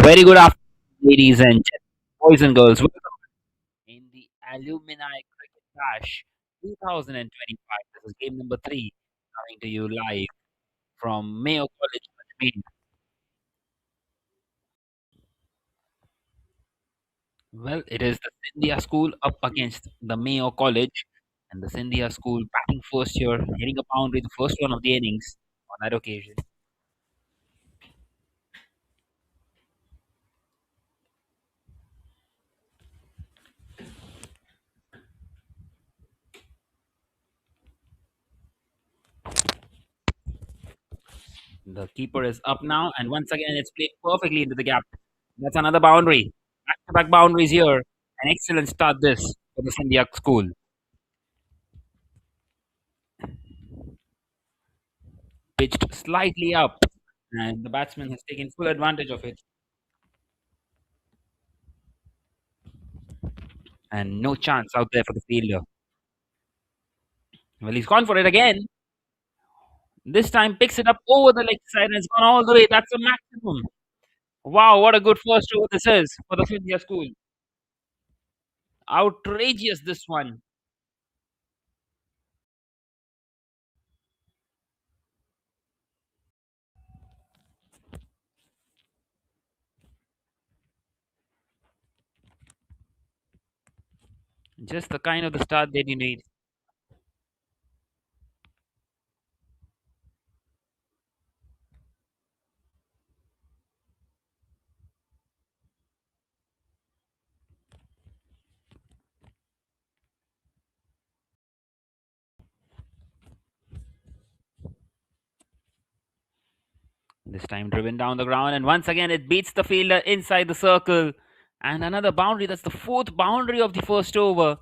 Very good afternoon, ladies and gentlemen, boys and girls. Welcome in the Alumni Cricket Bash 2025. This is game number three, coming to you live from Mayo College, Ajmer. Well, it is the Scindia School up against the Mayo College, and the Scindia School batting first here, hitting a boundary, the first one of the innings on that occasion. The keeper is up now, and once again, it's played perfectly into the gap. That's another boundary. Back-to-back boundaries here. An excellent start this for the Scindia School. Pitched slightly up, and the batsman has taken full advantage of it. And no chance out there for the fielder. Well, he's gone for it again. This time picks it up over the leg side and it's gone all the way. That's a maximum. Wow, what a good first over this is for the Scindia School. Outrageous, this one. Just the kind of the start that you need. This time driven down the ground, and once again it beats the fielder inside the circle. And another boundary. That's the fourth boundary of the first over.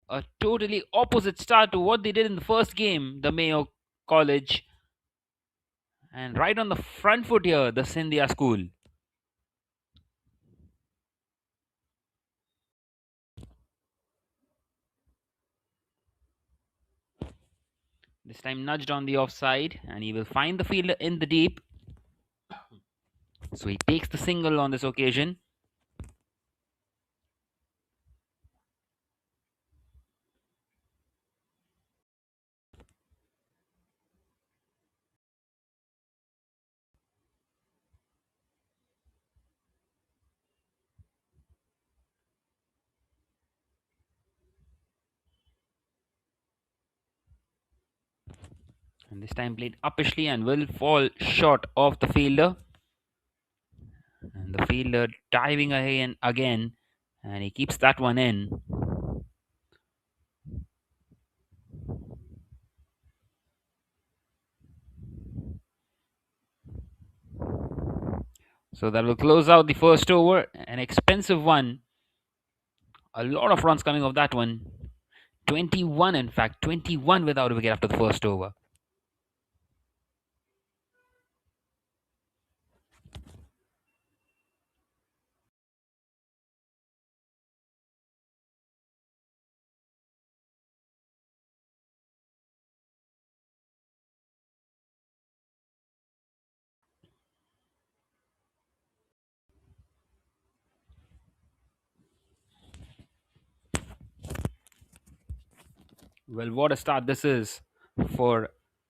A totally opposite start to what they did in the first game, the Mayo College. And right on the front foot here, the Scindia School. This time nudged on the offside, and he will find the fielder in the deep. So he takes the single on this occasion. And this time played uppishly and will fall short of the fielder. And the fielder diving again, and he keeps that one in. So that will close out the first over. An expensive one. A lot of runs coming off that one. 21, in fact, 21 without a wicket after the first over. Well, what a start this is for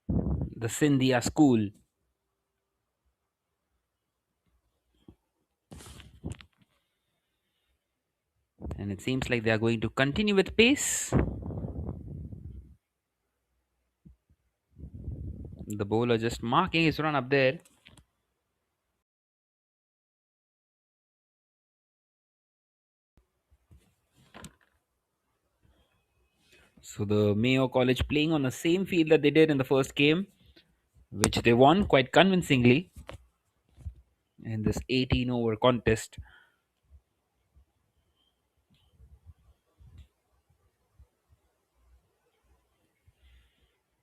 the Scindia School. And it seems like they are going to continue with pace. The bowler just marking his run up there. So the Mayo College playing on the same field that they did in the first game, which they won quite convincingly in this 18 over contest.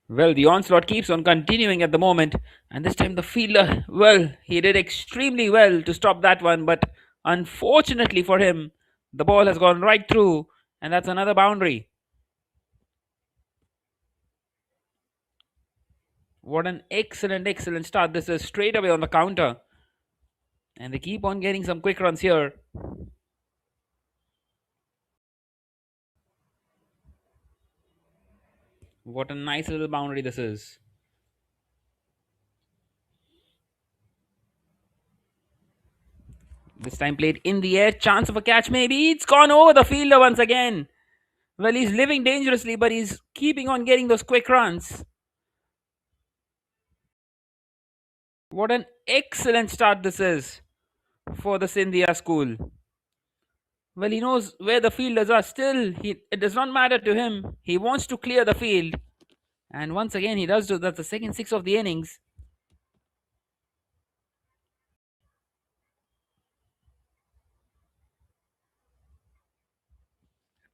Well, the onslaught keeps on continuing at the moment, and this time the fielder, well, he did extremely well to stop that one, but unfortunately for him, the ball has gone right through, and that's another boundary. What an excellent, excellent start. This is straight away on the counter. And they keep on getting some quick runs here. What a nice little boundary this is. This time played in the air. Chance of a catch, maybe. It's gone over the fielder once again. Well, he's living dangerously, but he's keeping on getting those quick runs. What an excellent start this is for the Scindia school. Well, he knows where the fielders are. Still, it does not matter to him. He wants to clear the field. And once again, he does do. That's the second six of the innings.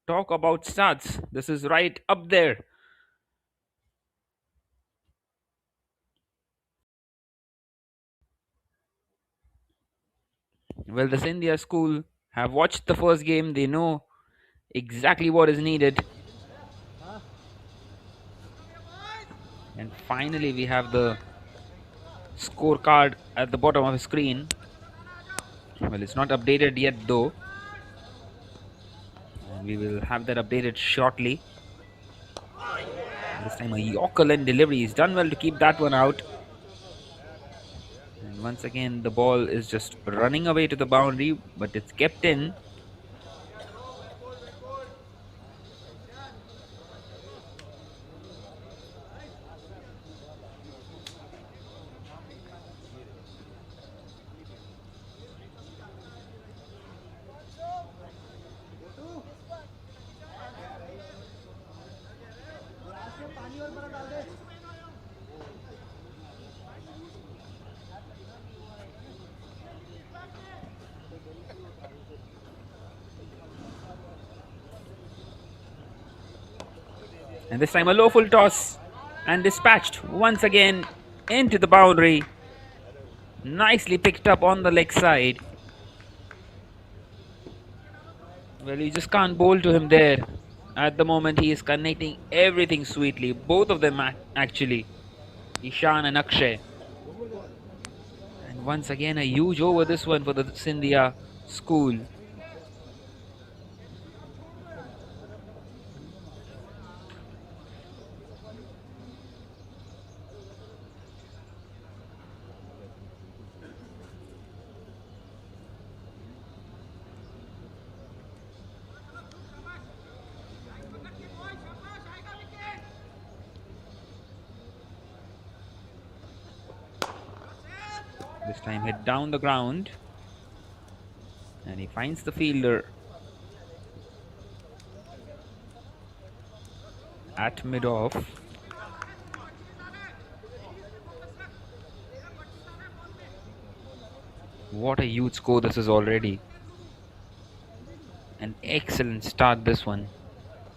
Talk about starts. This is right up there. Well, the Scindia school have watched the first game. They know exactly what is needed. And finally, we have the scorecard at the bottom of the screen. Well, it's not updated yet though. And we will have that updated shortly. This time a Yorker line delivery. He's done well to keep that one out. And once again, the ball is just running away to the boundary, but it's kept in. And this time a low full toss and dispatched once again into the boundary. Nicely picked up on the leg side. Well, you just can't bowl to him there. At the moment, he is connecting everything sweetly. Both of them, actually. Ishan and Akshay. And once again, a huge over this one for the Scindia school. This time hit down the ground. And he finds the fielder at mid-off. What a huge score this is already. An excellent start this one.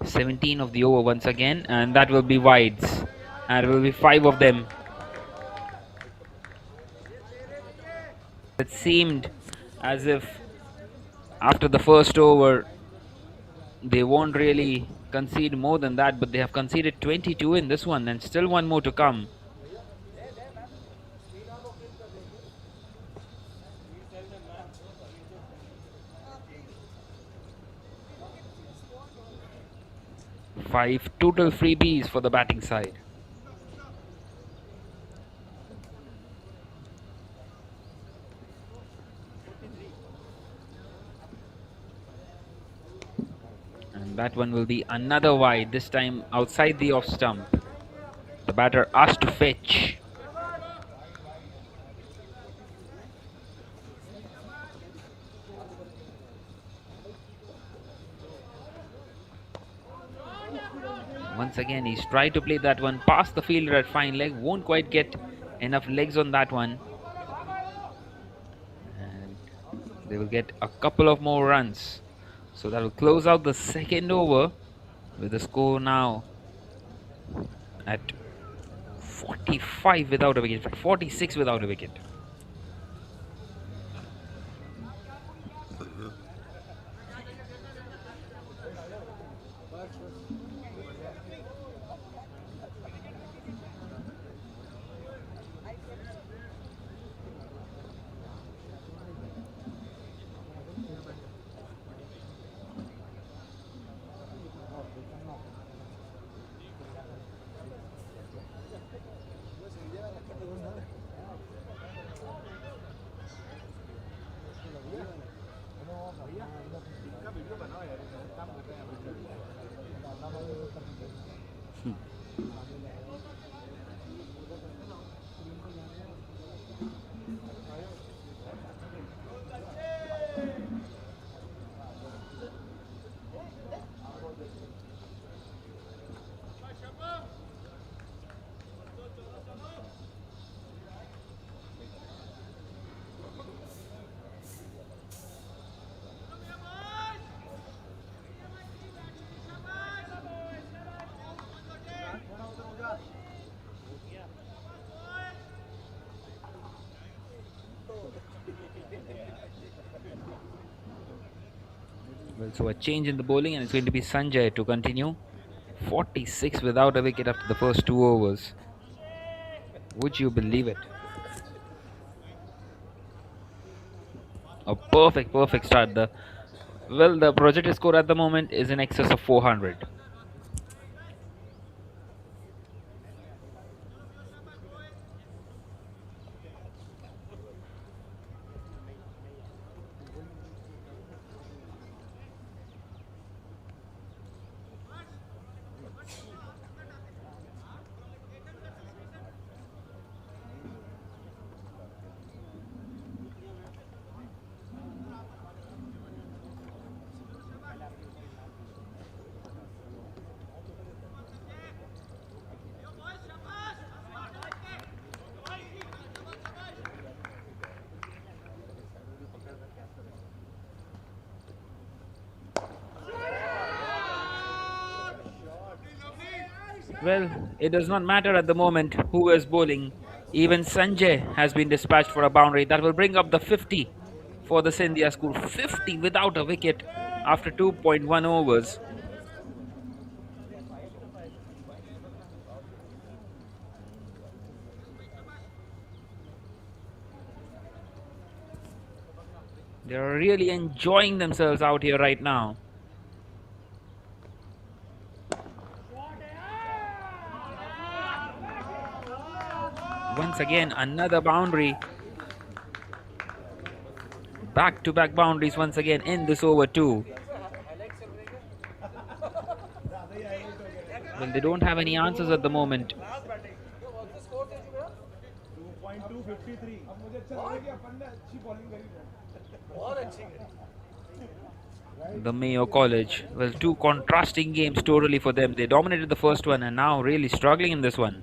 17 of the over once again, and that will be wides. And it will be 5 of them. It seemed as if after the first over they won't really concede more than that, but they have conceded 22 in this one and still one more to come. Five total freebies for the batting side. And that one will be another wide, this time outside the off stump. The batter asked to fetch. Once again, he's tried to play that one past the fielder at fine leg. Won't quite get enough legs on that one. And they will get a couple of more runs. So that will close out the second over with the score now at 45 without a wicket, 46 without a wicket. Well, so a change in the bowling, and it's going to be Sanjay to continue. 46 without a wicket after the first 2 overs. Would you believe it? A perfect start. The projected score at the moment is in excess of 400. Well, it does not matter at the moment who is bowling. Even Sanjay has been dispatched for a boundary that will bring up the 50 for the Scindia school. 50 without a wicket after 2.1 overs. They're really enjoying themselves out here right now. Once again, another boundary. Back to back boundaries once again in this over, too. Well, they don't have any answers at the moment. The Mayo College. Well, two contrasting games totally for them. They dominated the first one and now really struggling in this one.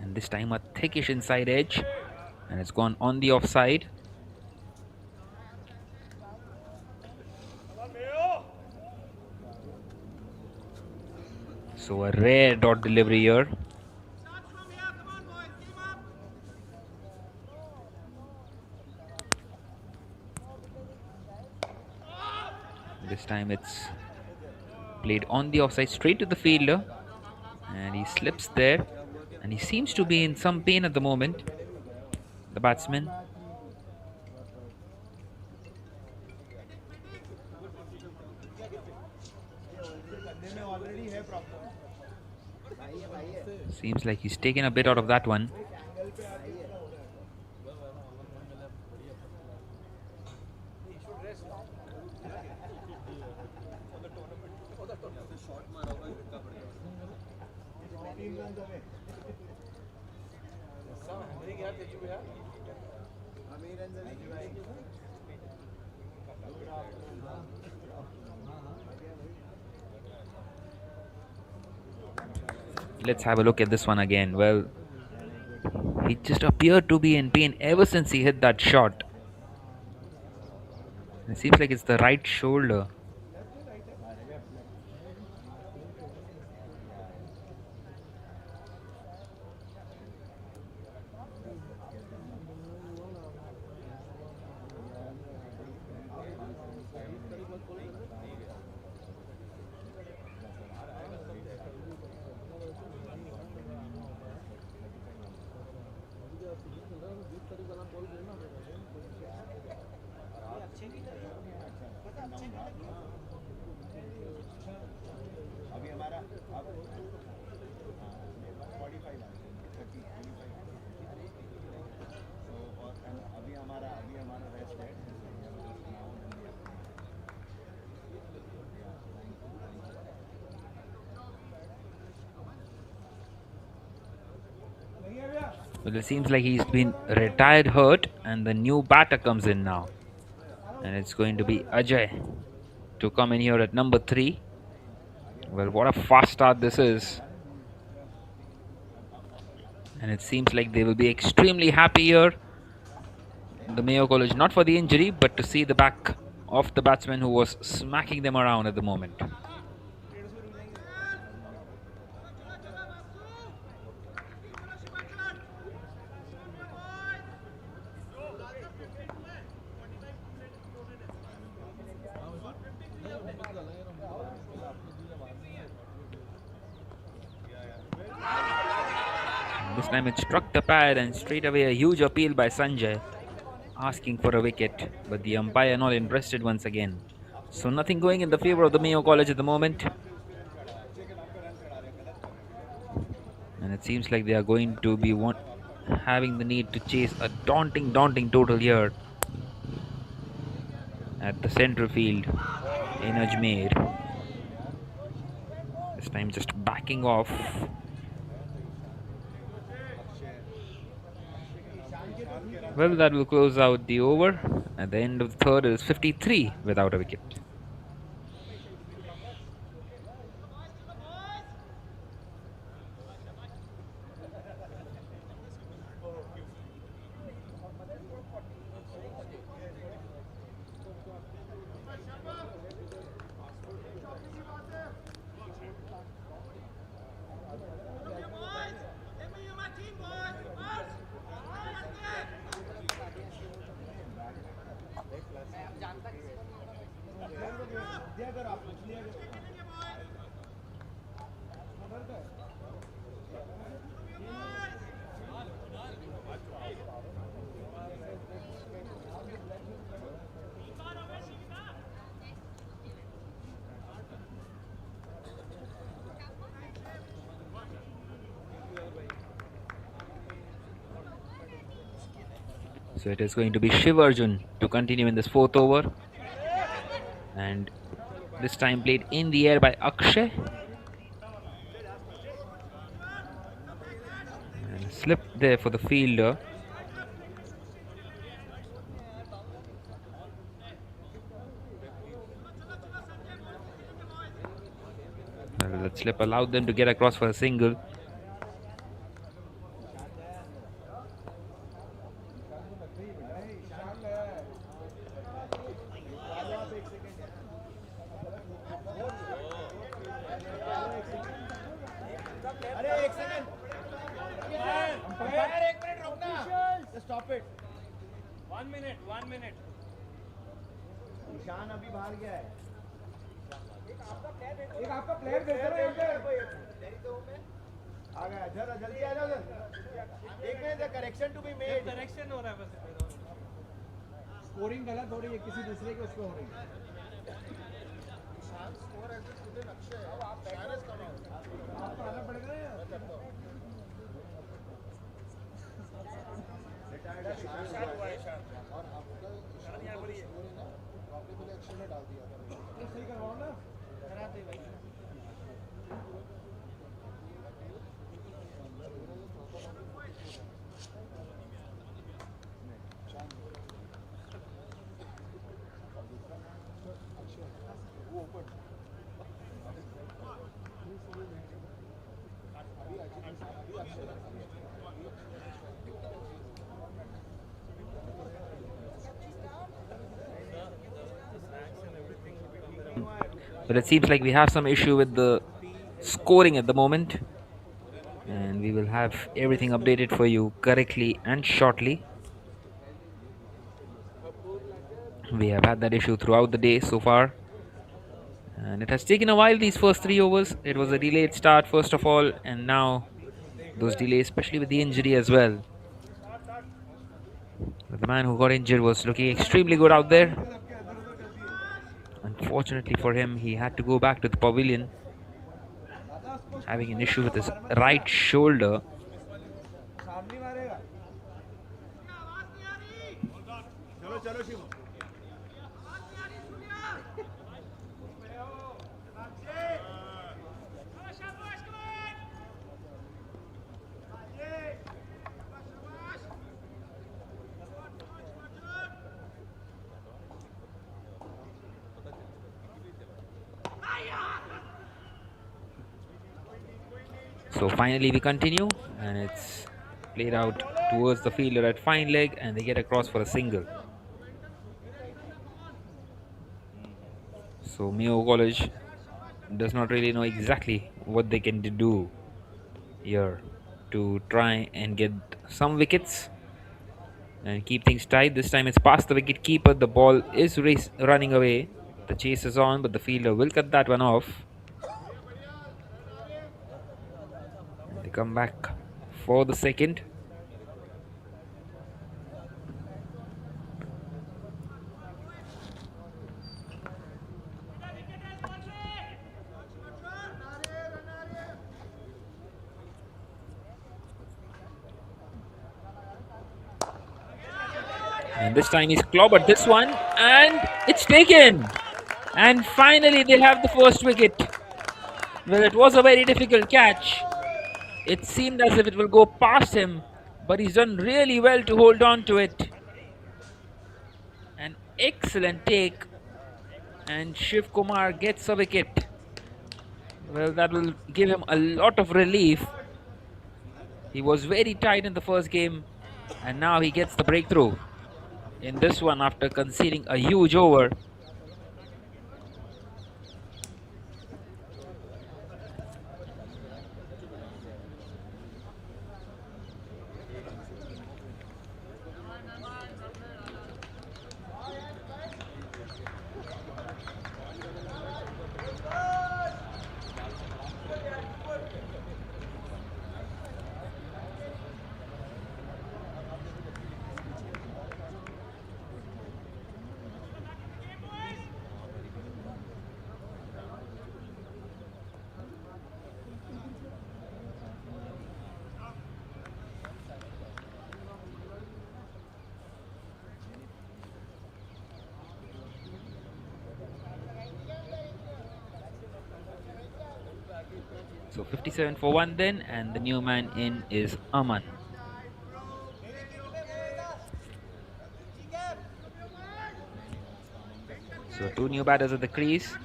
And this time a thickish inside edge. And it's gone on the offside. So a rare dot delivery here. This time it's played on the offside straight to the fielder. And he slips there. And he seems to be in some pain at the moment. The batsman. Seems like he's taken a bit out of that one. Let's have a look at this one again. Well, he just appeared to be in pain ever since he hit that shot. It seems like it's the right shoulder. Well, it seems like he's been retired hurt, and the new batter comes in now. And it's going to be Ajay to come in here at number 3. Well, what a fast start this is. And it seems like they will be extremely happy here. The Mayo College, not for the injury, but to see the back of the batsman who was smacking them around at the moment. This time it struck the pad and straight away a huge appeal by Sanjay asking for a wicket, but the umpire not interested once again. So nothing going in the favor of the Mayo College at the moment. And it seems like they are going to be having the need to chase a daunting total here at the centre field in Ajmer. This time just backing off. Well, that will close out the over. At the end of the third, it is 53 without a wicket. So it is going to be Shiv Arjun to continue in this fourth over. And this time played in the air by Akshay. And slip there for the fielder. Well, that slip allowed them to get across for a single. Stop it. 1 minute. Ishan अभी बाहर गया है. एक आपका player देते रहे इधर. आ गया. जरा जल्दी आ जाओ. एक minute the correction to be made. Correction हो रहा है बस. स्कोरिंग गलत हो रही है किसी दूसरे के उसको हो रही है. Ishan score edge with Akshay. अब आप बैलेंस करो. आपको आना पड़ेगा ना. ईशान हुआ ईशान. और आपका ईशान यहां पर ही है. प्रॉब्लम अक्षय ने डाल दिया था. तो सही करवाओ ना. कराते भाई. But it seems like we have some issue with the scoring at the moment. And we will have everything updated for you correctly and shortly. We have had that issue throughout the day so far. And it has taken a while, these first 3 overs. It was a delayed start first of all, and now those delays, especially with the injury as well. But the man who got injured was looking extremely good out there. Unfortunately for him, he had to go back to the pavilion, having an issue with his right shoulder. So finally we continue, and it's played out towards the fielder at fine leg, and they get across for a single. So Mayo College does not really know exactly what they can do here to try and get some wickets and keep things tight. This time it's past the wicket keeper. The ball is running away. The chase is on, but the fielder will cut that one off. And they come back for the second. And this time he's clobbered this one, and it's taken. And finally they have the first wicket. Well, it was a very difficult catch. It seemed as if it will go past him, but he's done really well to hold on to it. An excellent take, and Shiv Kumar gets a wicket. Well, that will give him a lot of relief. He was very tight in the first game, and now he gets the breakthrough in this one after conceding a huge over. So 57 for 1 then, and the new man in is Aman. So two new batters at the crease,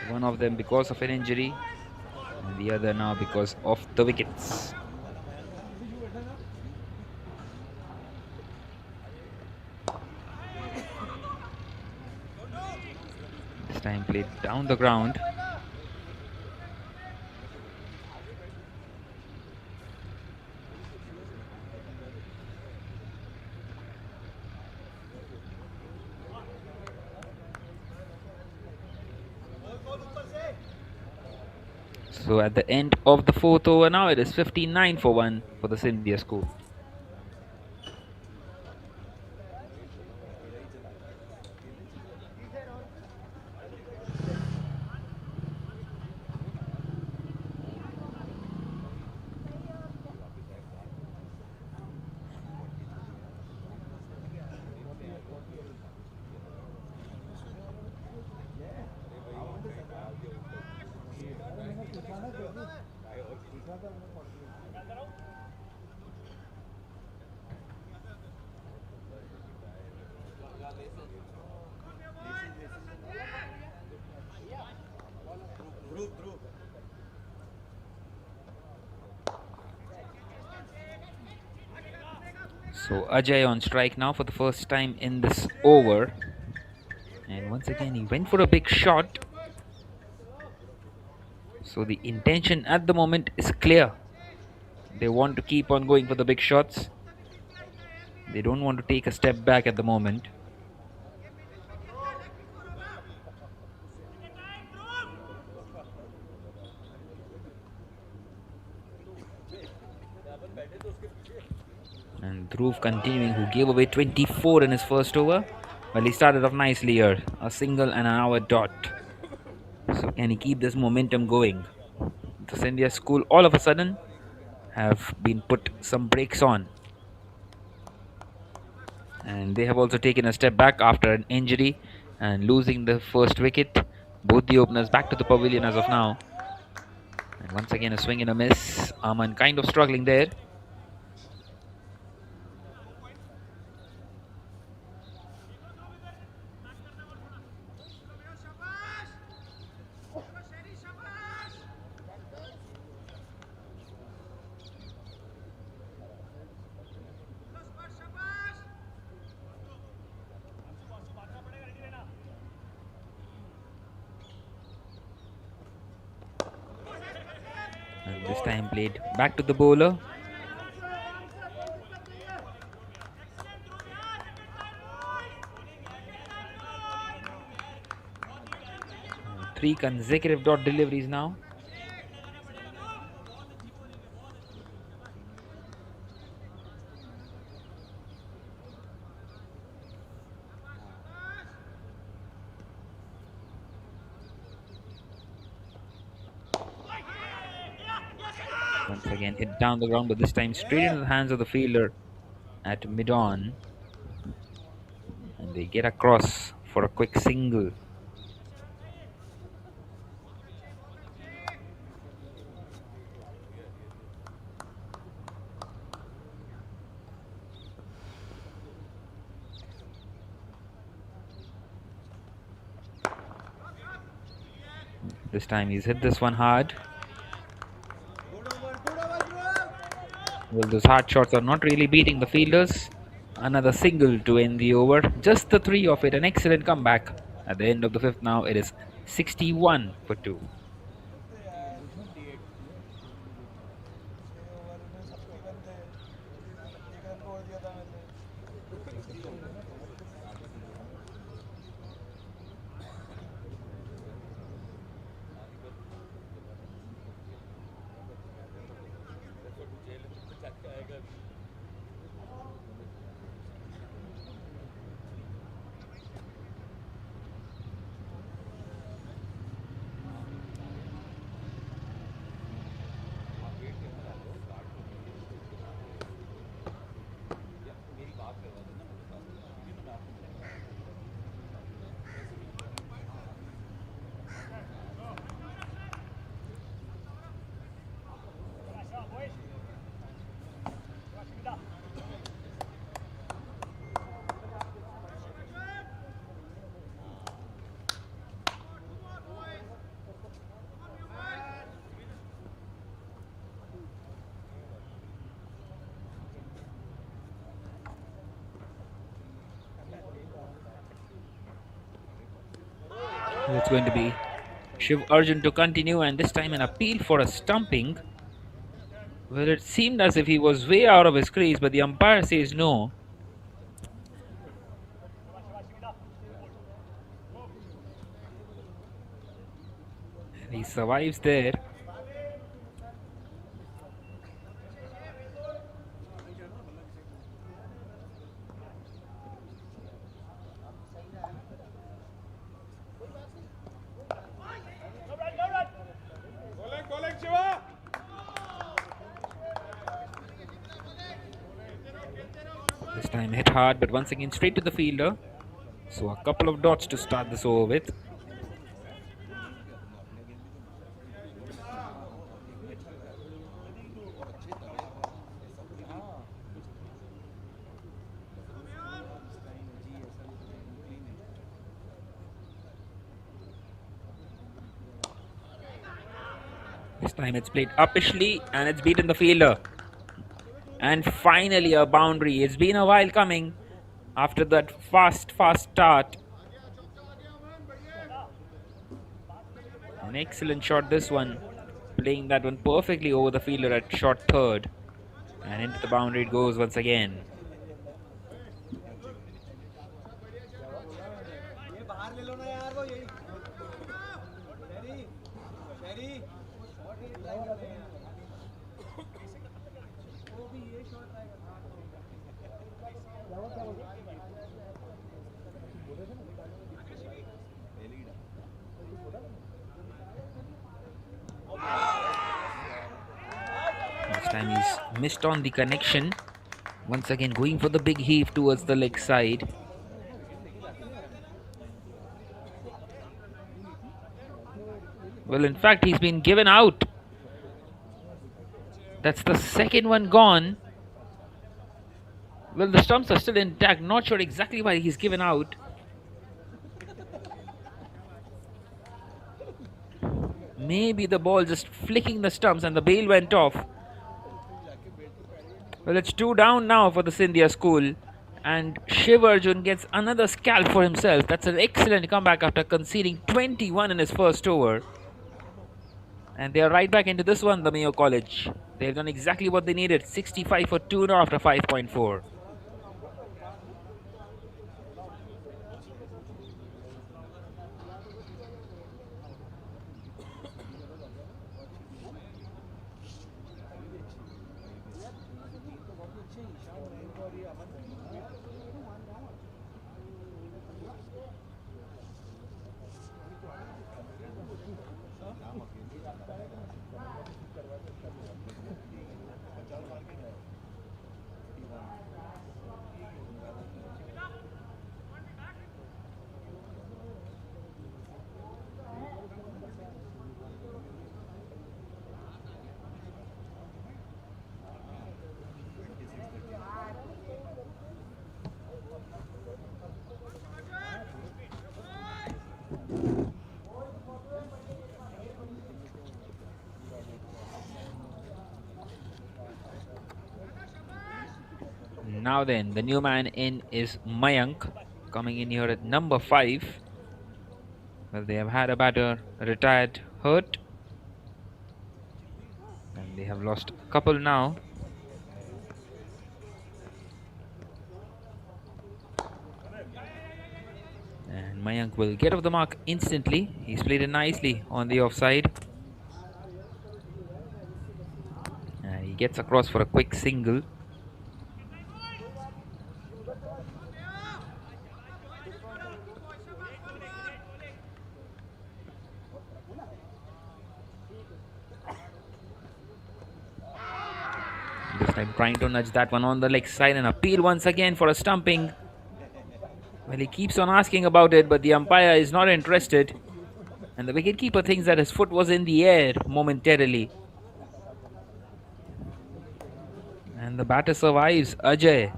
one of them because of an injury, and the other now because of the wickets. This time played down the ground. So at the end of the fourth over now, it is 59 for 1 for the Scindia school. So Ajay on strike now for the first time in this over. And once again, he went for a big shot. So the intention at the moment is clear. They want to keep on going for the big shots. They don't want to take a step back at the moment. And Dhruv continuing, who gave away 24 in his first over. Well, he started off nicely here. A single and an hour dot. So can he keep this momentum going? The Scindia school all of a sudden have been put some brakes on. And they have also taken a step back after an injury and losing the first wicket. Both the openers back to the pavilion as of now. And once again a swing and a miss. Aman kind of struggling there. And this time played back to the bowler. Three consecutive dot deliveries now. Once again hit down the ground, but this time straight into the hands of the fielder at mid-on. And they get across for a quick single. This time he's hit this one hard. Well, those hard shots are not really beating the fielders. Another single to end the over. Just the three of it. An excellent comeback. At the end of the fifth now, it is 61 for 2. It's going to be Shiv Arjun to continue, and this time an appeal for a stumping. Well, it seemed as if he was way out of his crease, but the umpire says no. He survives there. This time hit hard, but once again straight to the fielder. So a couple of dots to start this over with. This time it's played uppishly and it's beaten the fielder. And finally a boundary. It's been a while coming after that fast start. An excellent shot this one. Playing that one perfectly over the fielder at short third. And into the boundary it goes once again. This time he's missed on the connection. Once again going for the big heave towards the leg side. Well, in fact, he's been given out. That's the second one gone. Well, the stumps are still intact. Not sure exactly why he's given out. Maybe the ball just flicking the stumps and the bail went off. Well, it's 2 down now for the Scindia school. And Shiv Arjun gets another scalp for himself. That's an excellent comeback after conceding 21 in his first over. And they are right back into this one, the Mayo College. They've done exactly what they needed. 65 for 2 now after 5.4. Now then, the new man in is Mayank, coming in here at number 5. Well, they have had a batter retired hurt, and they have lost a couple now. And Mayank will get off the mark instantly. He's played it nicely on the offside. And he gets across for a quick single. This time trying to nudge that one on the leg side and appeal once again for a stumping. Well, he keeps on asking about it, but the umpire is not interested. And the wicketkeeper thinks that his foot was in the air momentarily. And the batter survives, Ajay.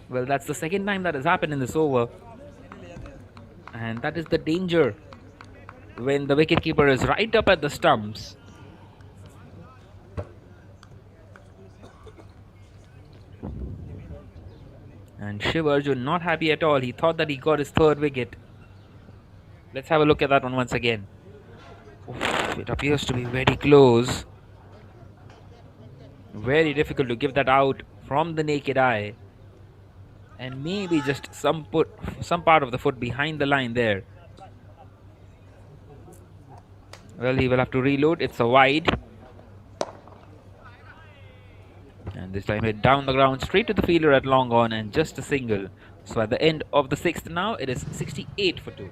Well, that's the second time that has happened in this over. And that is the danger when the wicketkeeper is right up at the stumps. And Shiv Arjun not happy at all. He thought that he got his third wicket. Let's have a look at that one once again. Oof, it appears to be very close. Very difficult to give that out from the naked eye. And maybe just some part of the foot behind the line there. Well, he will have to reload. It's a wide. And this time hit down the ground straight to the fielder at long on and just a single. So at the end of the sixth now, it is 68 for 2.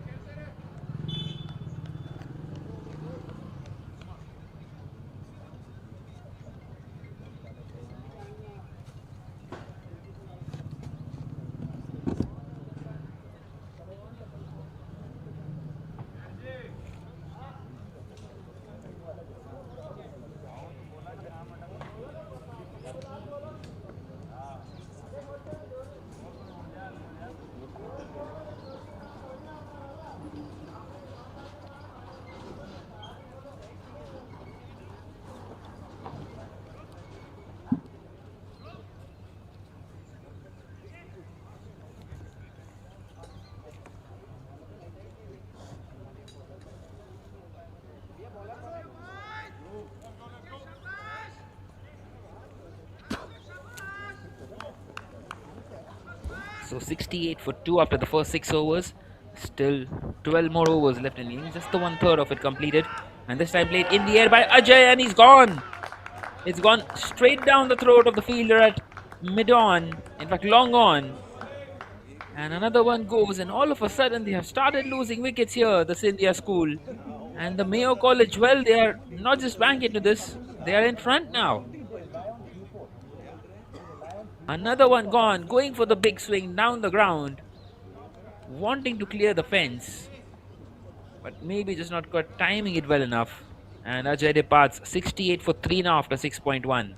So 68 for 2 after the first 6 overs. Still 12 more overs left in the innings. Just the 1/3 of it completed. And this time played in the air by Ajay, and he's gone. It's gone straight down the throat of the fielder at mid-on. In fact, long on. And another one goes, and all of a sudden they have started losing wickets here, the Scindia school. And the Mayo College, well, they are not just back into this, they are in front now. Another one gone, going for the big swing down the ground, wanting to clear the fence, but maybe just not got timing it well enough. And Ajay departs 68 for 3 now after 6.1.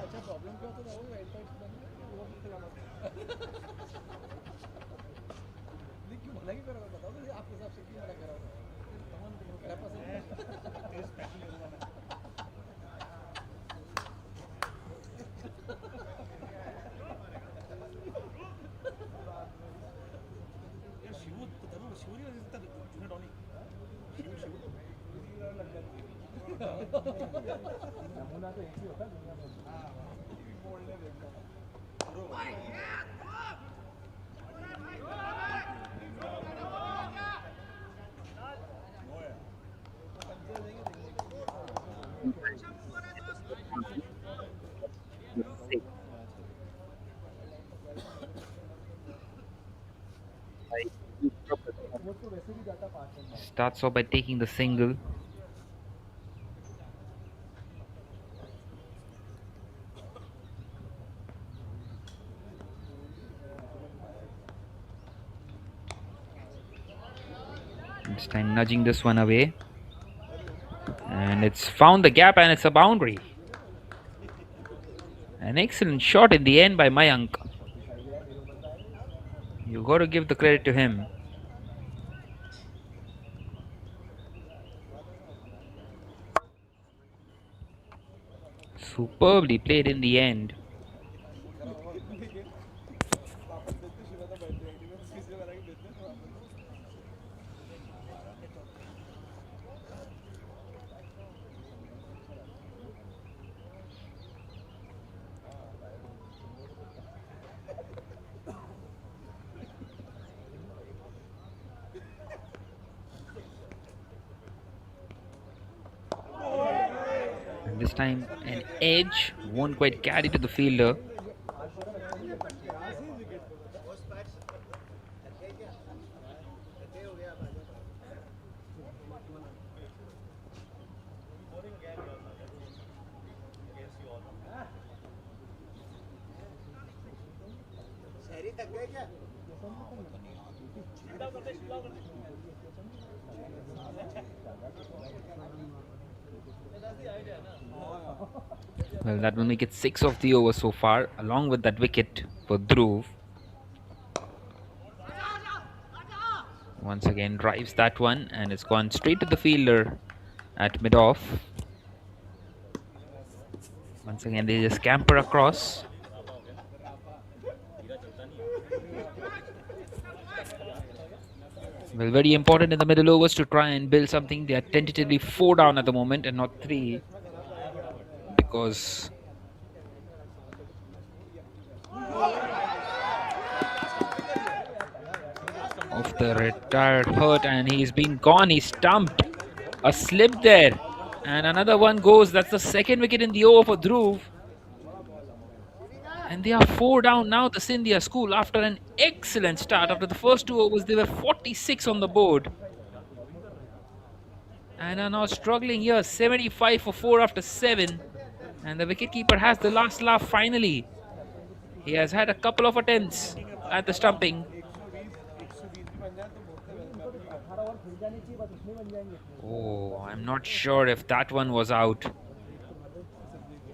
अच्छा problem क्या होता था वो white pads पहनने में वो भी खिलाना नहीं क्यों मना ही कर रहा था बताओ मुझे आपके हिसाब से क्यों मना कर रहा था मेरा पसंद है यार शिवू धरू शिवू नहीं लगता जूनियर डॉनी शिवू शिवू नमूना तो एक ही होता है दुनिया में हाँ बोलने देखो वो तो वैसे भी जाता 5 run Starts off by taking the single. This time nudging this one away. And it's found the gap and it's a boundary. An excellent shot in the end by Mayank. You got to give the credit to him. Superbly played in the end. And this time an edge won't quite carry to the fielder. Well, that will make it 6 of the over so far, along with that wicket for Dhruv. Once again drives that one and it's gone straight to the fielder at mid-off. Once again they just scamper across. Well, very important in the middle overs to try and build something. They are tentatively 4 down at the moment and not 3, because of the retired hurt, and he's been gone. He's stumped. A slip there. And another one goes. That's the second wicket in the over for Dhruv. And they are 4 down now, the Scindia school, after an excellent start. After the first 2 overs, they were 46 on the board. And are now struggling here. 75 for 4 after 7. And the wicketkeeper has the last laugh finally. He has had a couple of attempts at the stumping. Oh, I'm not sure if that one was out.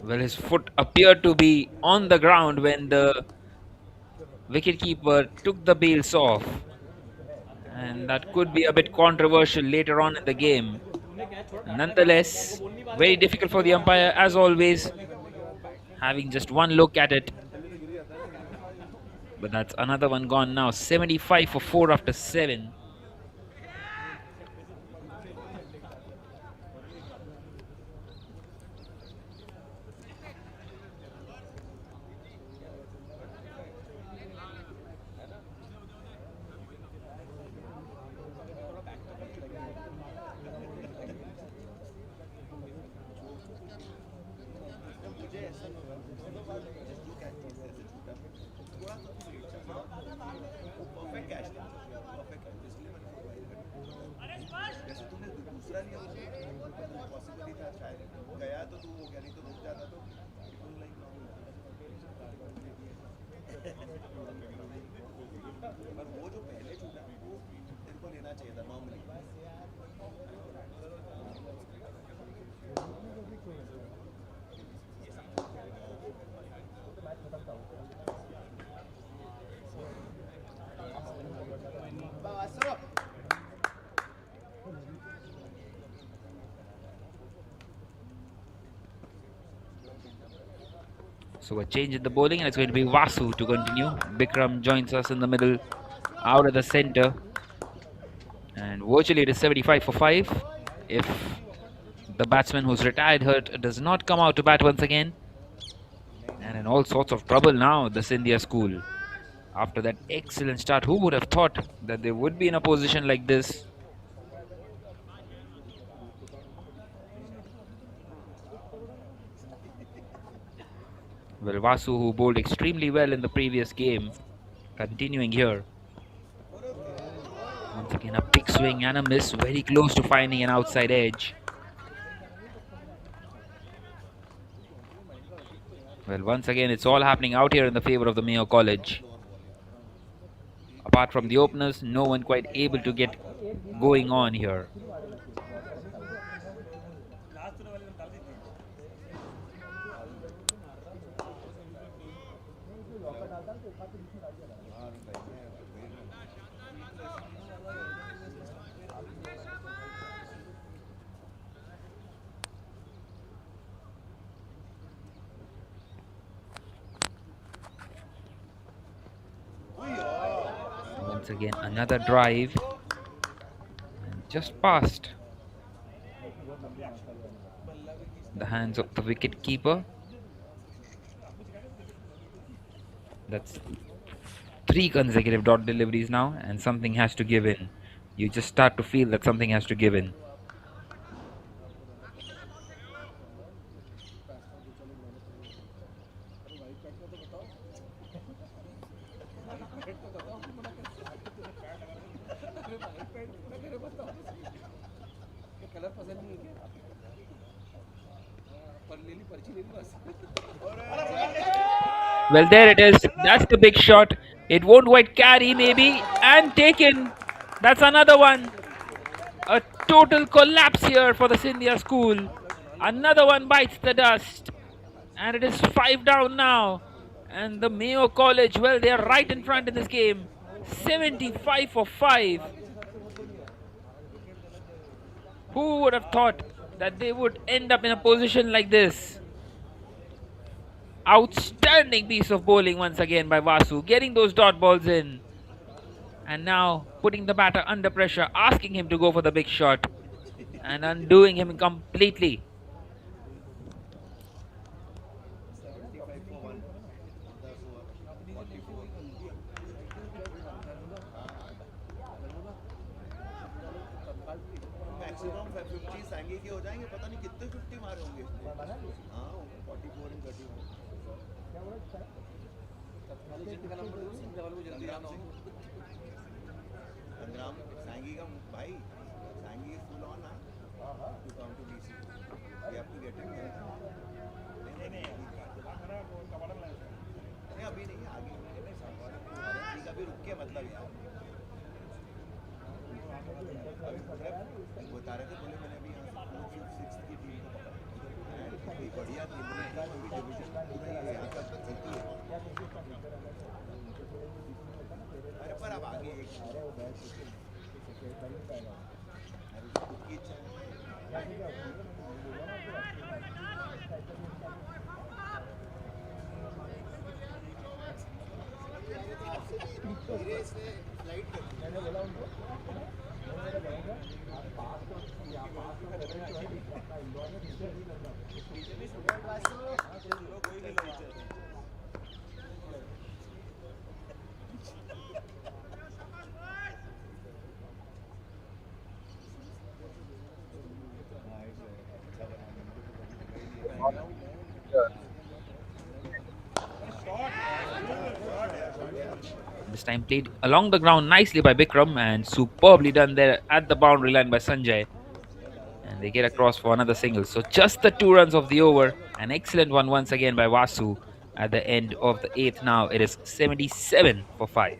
Well, his foot appeared to be on the ground when the wicketkeeper took the bails off. And that could be a bit controversial later on in the game. Nonetheless, very difficult for the umpire as always, having just one look at it. But that's another one gone now. 75 for 4 after 7. So a change in the bowling, and it's going to be Vasu to continue. Bikram joins us in the middle, out of the center, and virtually it is 75 for 5. If the batsman who's retired hurt does not come out to bat once again, and in all sorts of trouble now, the Scindia school. After that excellent start, who would have thought that they would be in a position like this? Well, Vasu, who bowled extremely well in the previous game, continuing here. Once again, a big swing and a miss, very close to finding an outside edge. Well, once again, it's all happening out here in the favor of the Mayo College. Apart from the openers, no one quite able to get going on here. Once again, another drive. And just past the hands of the wicket keeper. That's 3 consecutive dot deliveries now, and something has to give in. You just start to feel that something has to give in. Well, there it is. That's the big shot. It won't quite carry, maybe, and taken. That's another one. A total collapse here for the Scindia school. Another one bites the dust. And it is 5 down now. And the Mayo College, well, they are right in front in this game. 75 for 5. Who would have thought that they would end up in a position like this? Outstanding piece of bowling once again by Vasu, getting those dot balls in. And now putting the batter under pressure, asking him to go for the big shot and undoing him completely. Maximum 50 सैंगी के हो जाएंगे, पता नहीं कितने 50 मारे होंगे इसने। हाँ 44 and 31 संग्राम सैंगी का भाई, सैंगी इज फुल ऑन ना to come to DC, we have to get him. नहीं अभी नहीं, आगे ठीक अभी रुक के मतलब यार बता रहे थे, बोले मैंने अभी यहाँ से 6 की टीम को पकड़ा, बढ़िया टीम है, अभी डिवीजन यहाँ पर जीती है। अरे पर अब आगे एक खुद की इच्छा धीरे से स्लाइड कर This time played along the ground nicely by Bikram and superbly done there at the boundary line by Sanjay. And they get across for another single. So just the 2 runs of the over. An excellent one once again by Vasu at the end of the 8th. Now it is 77 for 5.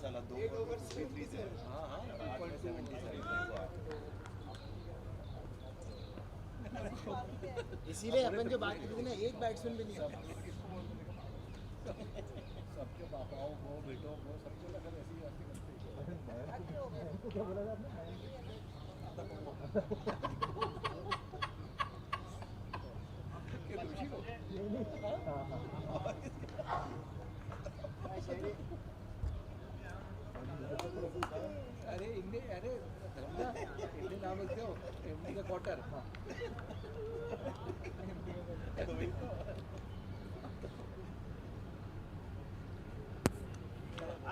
साला 2 over 3 से हाँ हाँ 2.77 इसीलिए अपन जो बात की थी ना एक बैट्समैन भी नहीं सबके पापाओं को बेटों को सबको लगा ऐसी बातें करते क्या बोला था आपने अरे इंडिया अरे इंडियन नाम रखते हो एमडी का क्वार्टर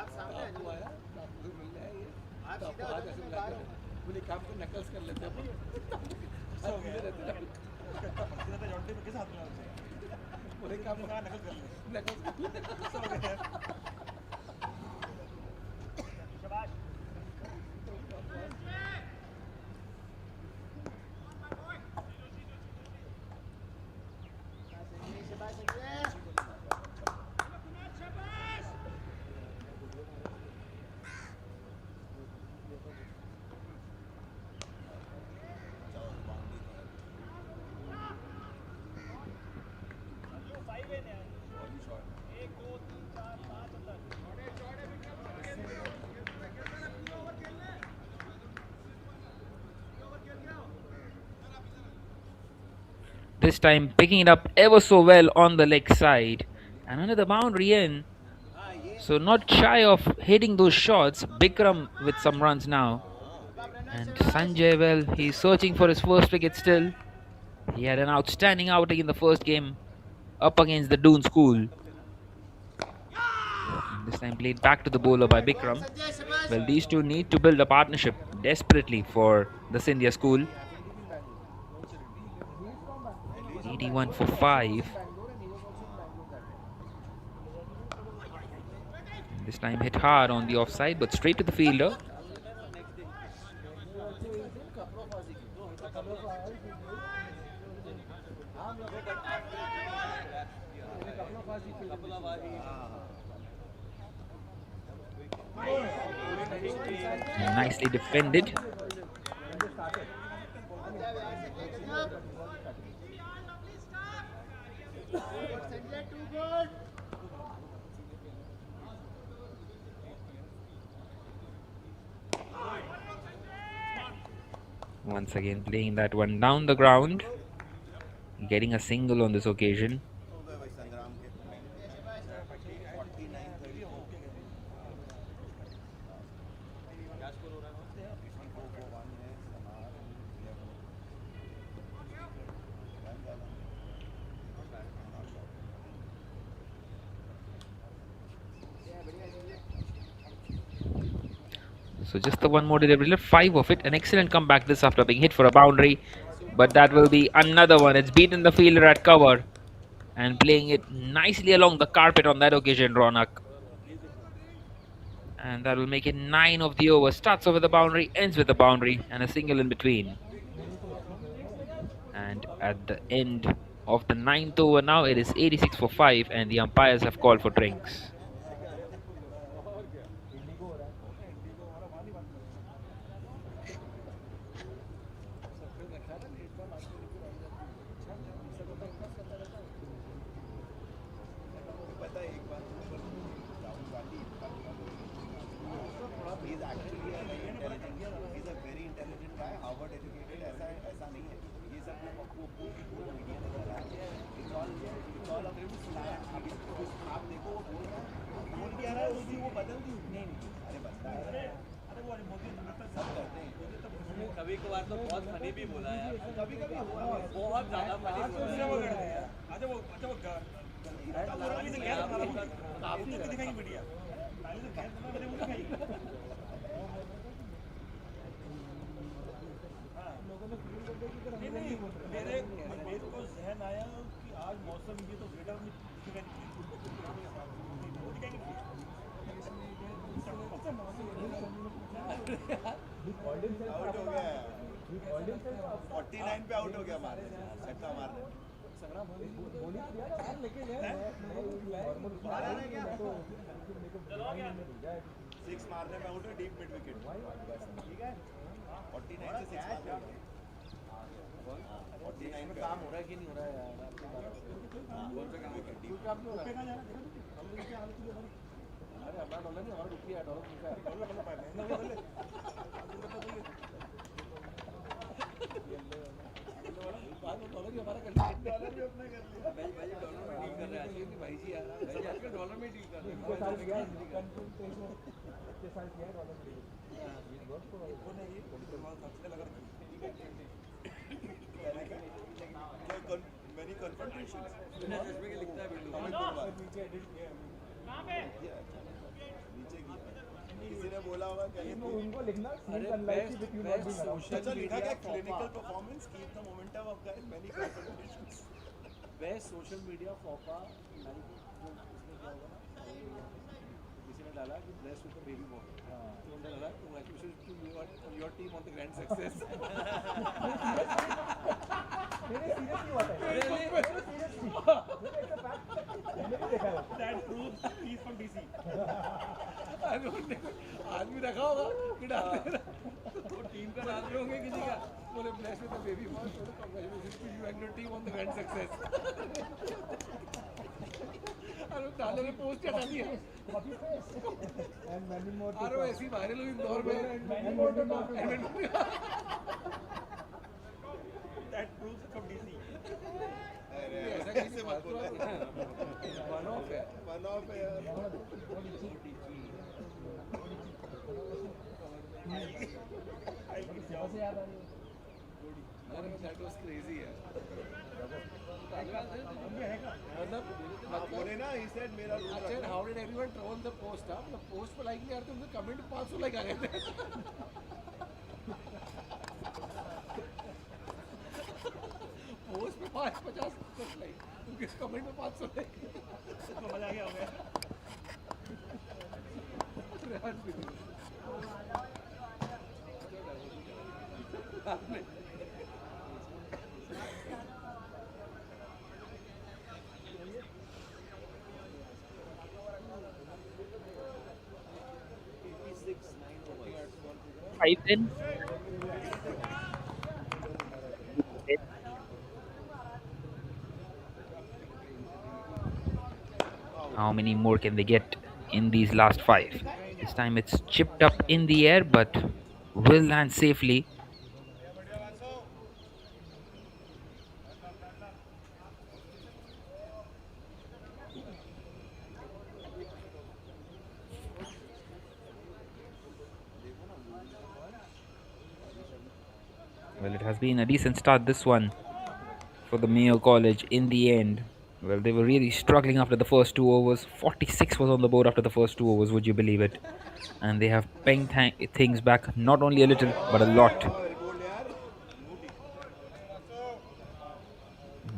आप सामने हुआ है आपको मिल जाए ये आप सीधा आज ऐसे बुला रहे हो बोले काम को नकल्स कर लेते हैं सब मिले रहते हैं सीधा पे जॉन्टी पे किस हाथ में बोले काम को नकल कर ले नकल्स कर ले सब हो गया शाबाश This time picking it up ever so well on the leg side. And another boundary in. So not shy of hitting those shots. Bikram with some runs now. And Sanjay, well, he's searching for his first wicket still. He had an outstanding outing in the first game up against the Doon School. And this time played back to the bowler by Bikram. Well, these two need to build a partnership desperately for the Scindia School. 81 for 5. This time hit hard on the offside, but straight to the fielder. Nicely defended. Once again playing that one down the ground, getting a single on this occasion. So just the one more delivery left, 5 of it. An excellent comeback this after being hit for a boundary. But that will be another one. It's beaten the fielder at cover. And playing it nicely along the carpet on that occasion, Ronak. And that will make it 9 of the over. Starts off with the boundary, ends with the boundary, and a single in between. And at the end of the 9th over now, it is 86 for 5, and the umpires have called for drinks. कभी कभार तो बहुत funny भी बोला यार कभी कभी बहुत ज्यादा फनी अच्छा वो काफी दिखाई बढ़िया मेरे को जहन आया कि आज मौसम ये तो बेटा आउट हो गया 49 पे आउट हो गया मारने छक्का मारने 6 मारने में आउट है डीप मिड विकेट ठीक है 49 से 6 मारने में 49 पे काम हो रहा है कि नहीं हो रहा है यार आपके बारे में कौन सा काम है डीप काम नहीं हो रहा है अरे हमारा डॉलर नहीं हमारा रुपया है डॉलर रुपया है डॉलर भी हमारा कर लिया डॉलर भी अपना कर लिया भाई भाई डॉलर में डील कर रहे हैं नहीं भाई जी यार सब आजकल डॉलर में डील कर रहे हैं इतने साल किया है इतने साल किया है डॉलर में वो नहीं दिमाग सबसे लगा many confrontations बिना चश्मे के लिखता है बिल्डू कहां पे नीचे किसी ने बोला होगा कहीं उनको लिखना अरे बेस्ट सोशल लिखा क्या clinical performance keep the momentum of guys many confrontations best social media फॉपा लाइक जो इसमें क्या होगा ना किसी ने डाला कि blessed with the baby boy तो उन्होंने डाला congratulations to your team on the grand success मैंने सीरियसली बात है that proves he is from DC आदमी रखा होगा कि डालते तो टीम का डाल रहे होंगे किसी का बोले blessed with the baby boy congratulations to you and your team on the grand success अरे डाले में पोस्ट हटा दिया अरे ऐसी वायरल हुई इंदौर में दैट प्रूव्स फ्रॉम डीसी अरे ऐसा कैसे मत बोलो वन ऑफ है यार अरे दैट वाज क्रेजी यार बोले ना he said मेरा रूल अच्छा how did everyone troll the post आप मतलब पोस्ट पे लाइक नहीं आते उनके कमेंट 500 लाइक आ गए थे पोस्ट पे 50 लाइक उनके कमेंट में 500 लाइक तो मजा आ गया हो गया Five then. How many more can they get in these last 5? This time it's chipped up in the air, but will land safely. Well, it has been a decent start, this one, for the Mayo College in the end. Well, they were really struggling after the first 2 overs. 46 was on the board after the first 2 overs, would you believe it? And they have penged things back not only a little, but a lot.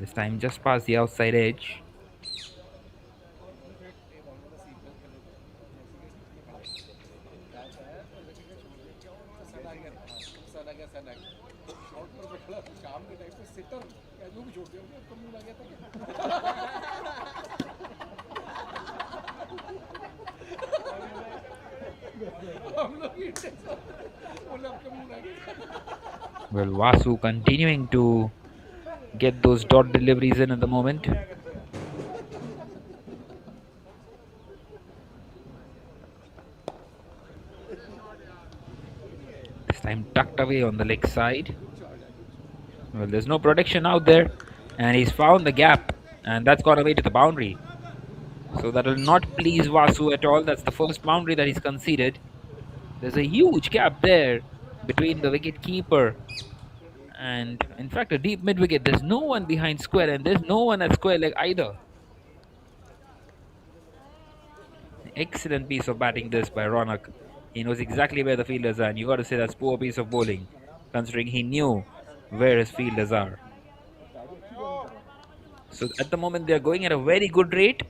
This time just past the outside edge. शाम के time पे seater casual भी छोड़ दिया कम नहीं लगा था हम लोग बोले अब कम नहीं लगे Well, Vasu continuing to get those dot deliveries in at the moment. This time tucked away on the leg side. Well, there's no protection out there, and he's found the gap, and that's gone away to the boundary. So that will not please Vasu at all. That's the first boundary that he's conceded. There's a huge gap there between the wicket keeper and, in fact, a deep mid wicket. There's no one behind square, and there's no one at square leg either. Excellent piece of batting this by Ronak. He knows exactly where the fielders are, and you got to say that's poor piece of bowling, considering he knew where his fielders are. So at the moment they are going at a very good rate,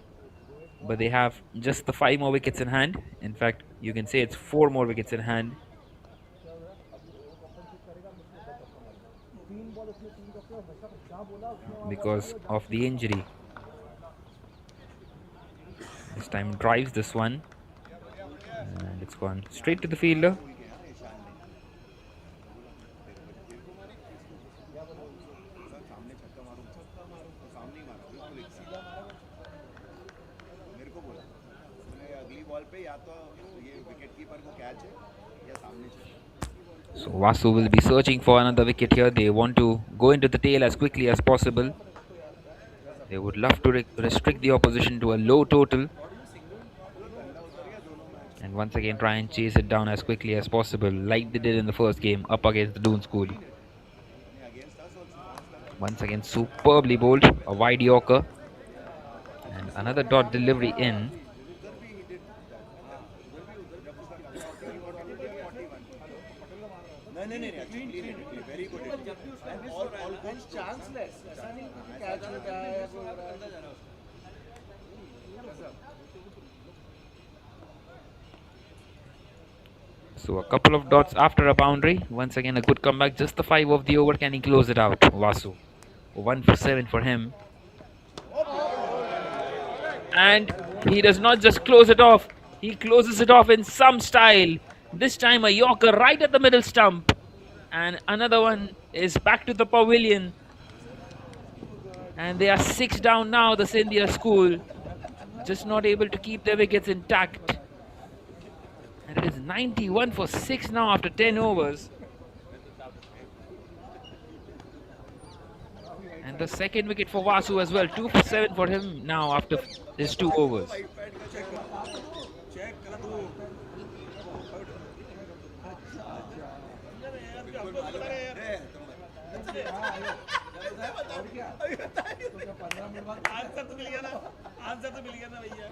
but they have just the 5 more wickets in hand. In fact, you can say it's 4 more wickets in hand because of the injury. This time drives this one. And it's gone straight to the fielder. सामने छक्का मारूं तो सामने ही मारा बिल्कुल एक सीधा मेरे को बोला मैंने अगली बॉल पे या तो ये विकेट कीपर को कैच है या सामने चले So Vasu will be searching for another wicket here. They want to go into the tail as quickly as possible. They would love to restrict the opposition to a low total. And once again try and chase it down as quickly as possible, like they did in the first game up against the Doon School. Once again superbly bowled, a wide Yorker. And another dot delivery in. नहीं very good all चांसलेस ऐसा नहीं कि catch हो गया है या कोई अंदर जा रहा है So a couple of dots after a boundary. Once again a good comeback. Just the 5 of the over. Can he close it out? Vasu. 1 for 7 for him. And he does not just close it off. He closes it off in some style. This time a Yorker right at the middle stump. And another one is back to the pavilion. And they are 6 down now, the Scindia school. Just not able to keep their wickets intact. And it is 91 for 6 now after 10 overs. And the second wicket for Vasu as well. 2 for 7 for him now after his 2 overs. Answer तो मिल गया ना भैया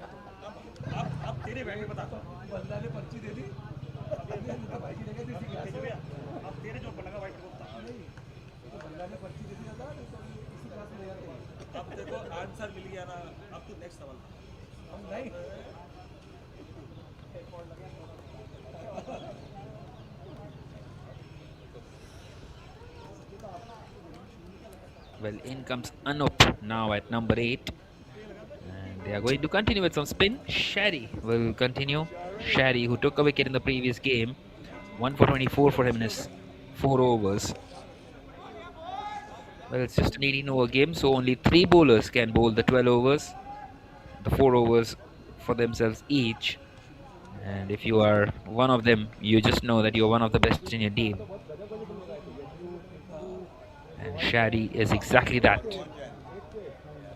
अब तेरे बैठ में बता बंदा ने पर्ची दे दी तो भाई की जगह देसी क्लास भैया अब तेरे जो लगा वाइट को बता नहीं तो बंदा ने पर्ची दे दी था तो इसी क्लास में ले जाते अब देखो आंसर मिल गया ना अब तू नेक्स्ट सवाल हम नहीं Well, in comes Anup now at number 8. And they are going to continue with some spin. Shari will continue. Shari, who took a wicket in the previous game. 1 for 24 for him in his 4 overs. Well, it's just an 18 over game, so only 3 bowlers can bowl the 12 overs. The 4 overs for themselves each. And if you are one of them, you just know that you're one of the best in your team. And Shari is exactly that.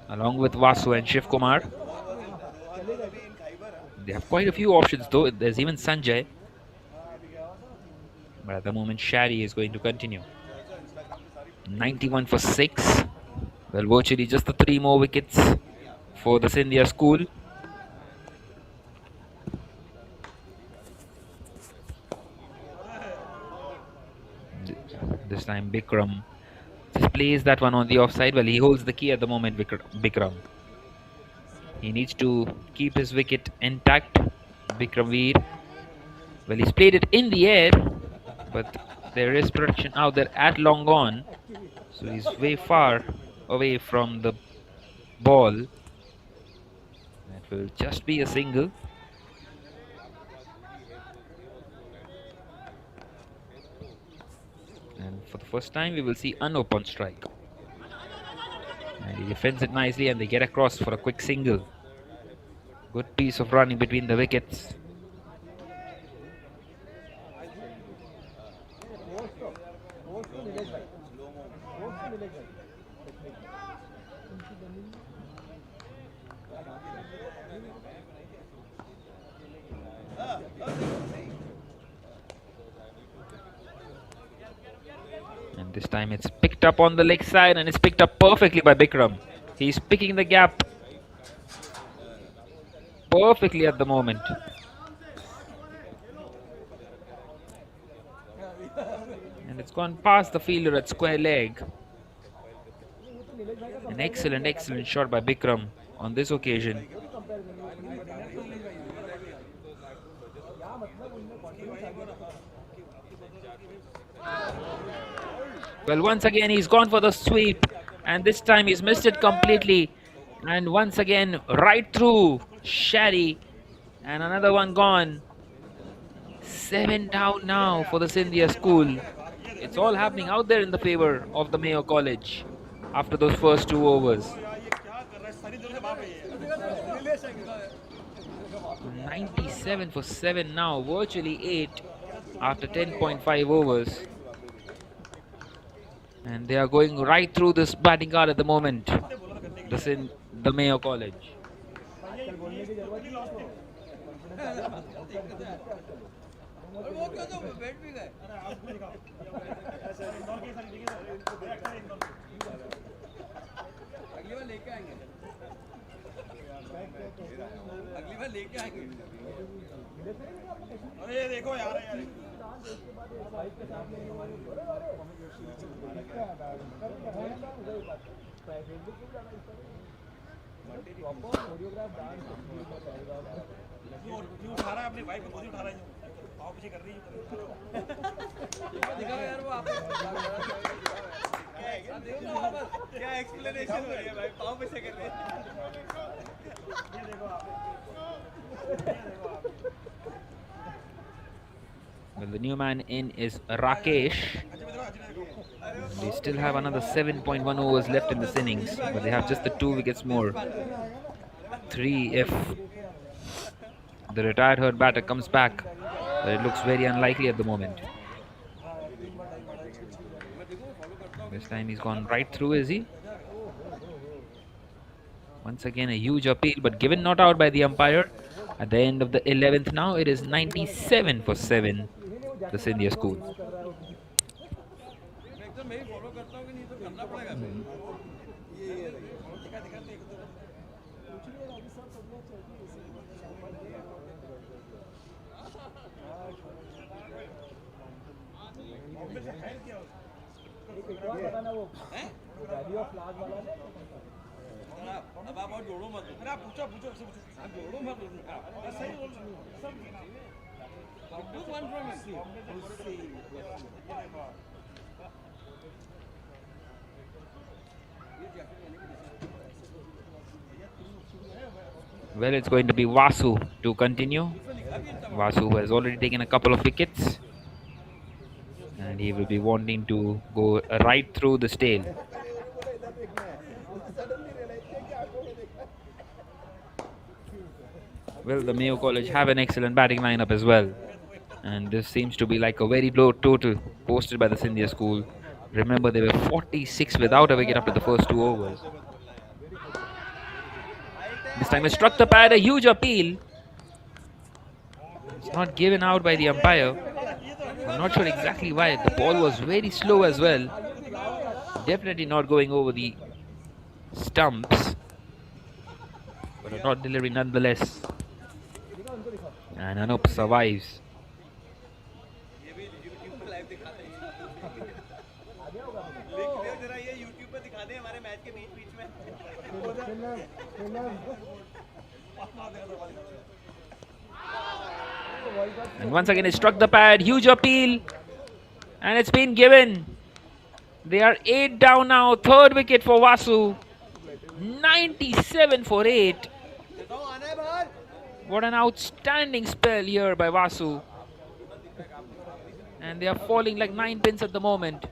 Along with Vasu and Shiv Kumar. They have quite a few options though. There's even Sanjay. But at the moment, Shari is going to continue. 91 for 6. Well, virtually just the 3 more wickets for the Scindia school. This time Bikram just plays that one on the offside. Well, he holds the key at the moment, Bikram. He needs to keep his wicket intact. Bikram Veer. Well, he's played it in the air, but there is protection out there at long on. So he's way far away from the ball. That will just be a single. And for the first time, we will see Anup on strike. And he defends it nicely and they get across for a quick single. Good piece of running between the wickets. And this time it's picked up on the leg side and it's picked up perfectly by Bikram. He's picking the gap perfectly at the moment. And it's gone past the fielder at square leg. An excellent shot by Bikram on this occasion. Well, once again he's gone for the sweep and this time he's missed it completely. And once again right through Shari and another one gone. 7 down now for the Scindia school. It's all happening out there in the favor of the Mayo College after those first 2 overs. यार ये क्या कर रहा है सारी जगह से बाप है ये 97 for 7 now, virtually 8 after 10.5 overs. And they are going right through this batting guard at the moment. The Mayo College. अगली बार लेके आएंगे अरे ये देखो यार क्यों उठा रहा है अपनी वाइफ को उठा रहा है पाँव पीछे कर रही है दिखाओ यार वो आप क्या एक्सप्लेनेशन हो रही है भाई पाँव पे से कर रहे हैं ये देखो आप Well, the new man in is Rakesh. They still have another 7.1 overs left in this innings, but they have just the 2 wickets more. 3 if the retired herd batter comes back, but it looks very unlikely at the moment. This time he's gone right through, is he? Once again, a huge appeal, but given not out by the umpire. At the end of the 11th now, it is 97 for 7, the Scindia school. अब आप और जोड़ो मत अरे आप पूछो पूछो आप जोड़ो मत सही बोल सब one from Well, it's going to be Vasu to continue. Vasu has already taken a couple of wickets, and he will be wanting to go right through the stale. Well, the Mayo College have an excellent batting lineup as well, and this seems to be like a very low total posted by the Scindia school. Remember, they were 46 without a wicket after the first 2 overs. This time it struck the pad, a huge appeal. It's not given out by the umpire. I'm not sure exactly why. The ball was very slow as well. Definitely not going over the stumps, but a not delivery nonetheless. And Anup survives. And once again it struck the pad, huge appeal, and it's been given. They are 8 down now, 3rd wicket for Vasu. 97 for 8. What an outstanding spell here by Vasu. And they are falling like 9 pins at the moment.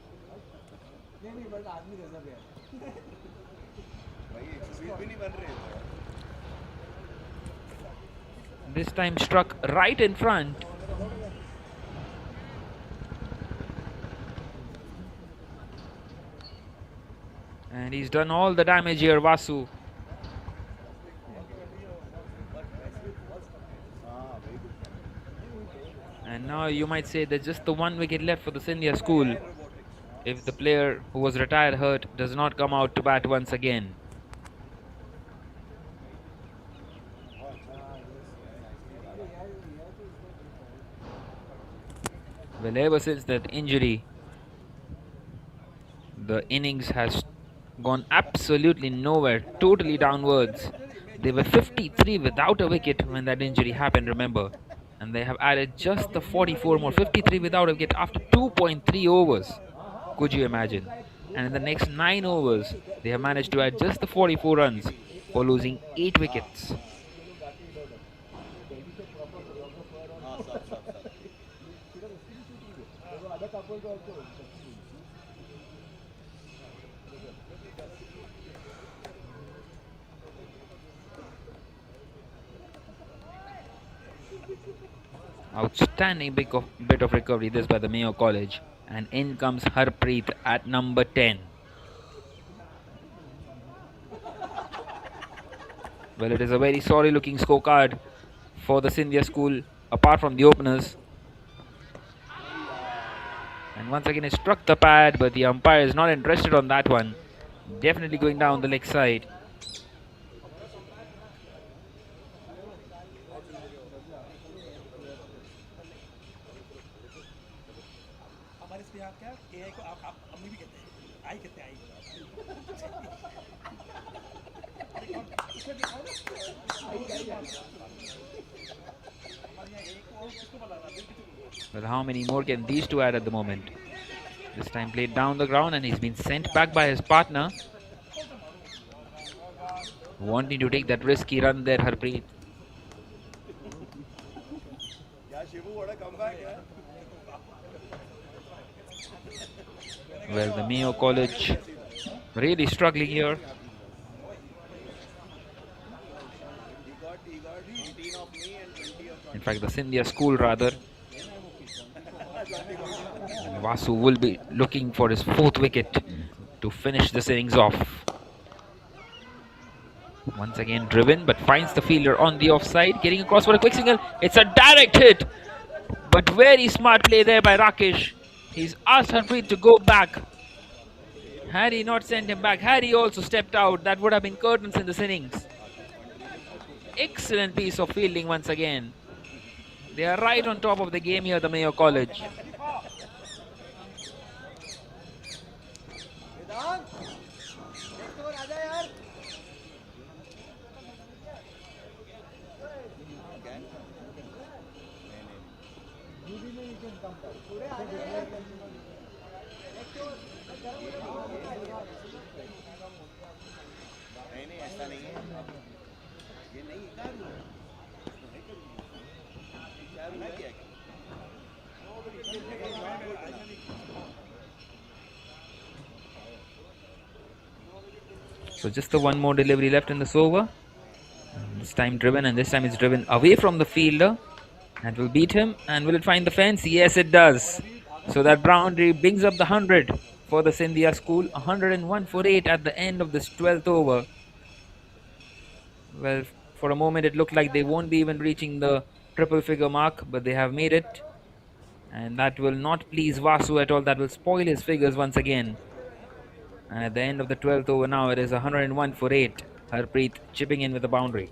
This time struck right in front. And he's done all the damage here, Vasu. And now you might say there's just the 1 wicket left for the Scindia school if the player who was retired hurt does not come out to bat once again. Well, ever since that injury, the innings has gone absolutely nowhere, totally downwards. They were 53 without a wicket when that injury happened, remember. And they have added just the 44 more, 53 without a wicket after 2.3 overs. Could you imagine? And in the next 9 overs, they have managed to add just the 44 runs for losing 8 wickets. Outstanding bit of recovery this by the Mayo College. And in comes Harpreet at number 10. Well, it is a very sorry looking scorecard for the Scindia school, apart from the openers. And once again, it struck the pad, but the umpire is not interested on that one. Definitely going down the leg side. हमारे इस पे आप क्या AI को आप अम्मी भी कहते हैं आई कहते हैं आई अरे कौन इसमें दिखाओ ना हमारे यहाँ एआई को किसको बोला था बिल्कुल Well, how many more can these two add at the moment? This time played down the ground and he's been sent back by his partner. Wanting to take that risky run there, Harpreet. Well, the Mayo College really struggling here. In fact, the Scindia school rather. And Vasu will be looking for his fourth wicket to finish this innings off. Once again driven, but finds the fielder on the offside, getting across for a quick single. It's a direct hit, but very smart play there by Rakesh. He's asked Harpreet to go back. Had he not sent him back, had he also stepped out, that would have been curtains in this innings. Excellent piece of fielding once again. They are right on top of the game here, the Mayo College. So just the one more delivery left in this over. This time driven, and this time it's driven away from the fielder. That will beat him. And will it find the fence? Yes, it does. So that boundary brings up the 100 for the Scindia school. 101 for 8 at the end of this 12th over. Well, for a moment it looked like they won't be even reaching the triple figure mark, but they have made it. And that will not please Vasu at all. That will spoil his figures once again. And at the end of the 12th over now, it is 101 for 8. Harpreet chipping in with a boundary.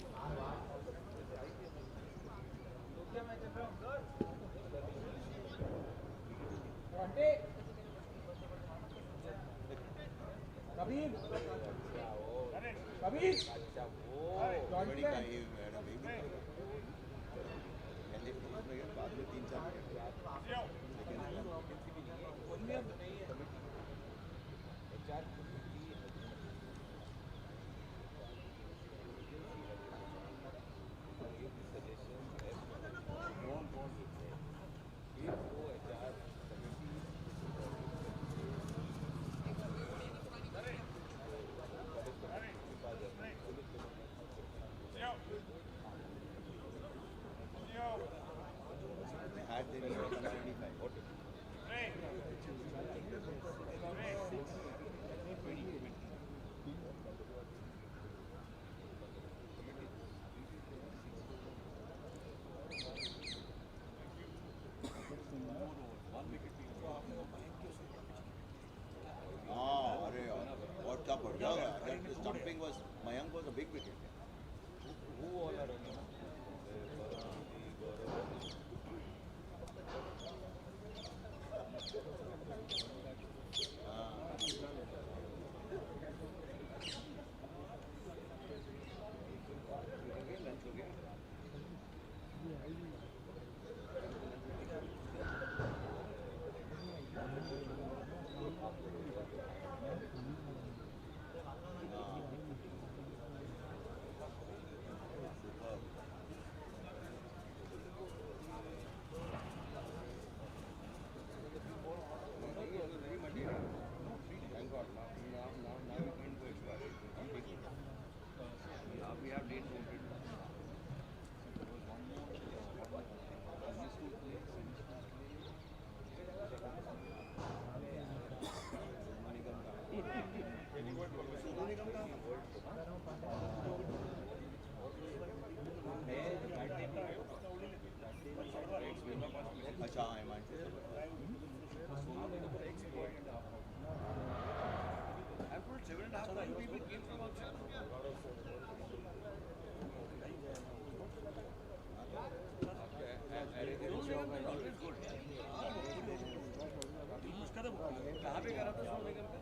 पे करा था सोनू निगम का।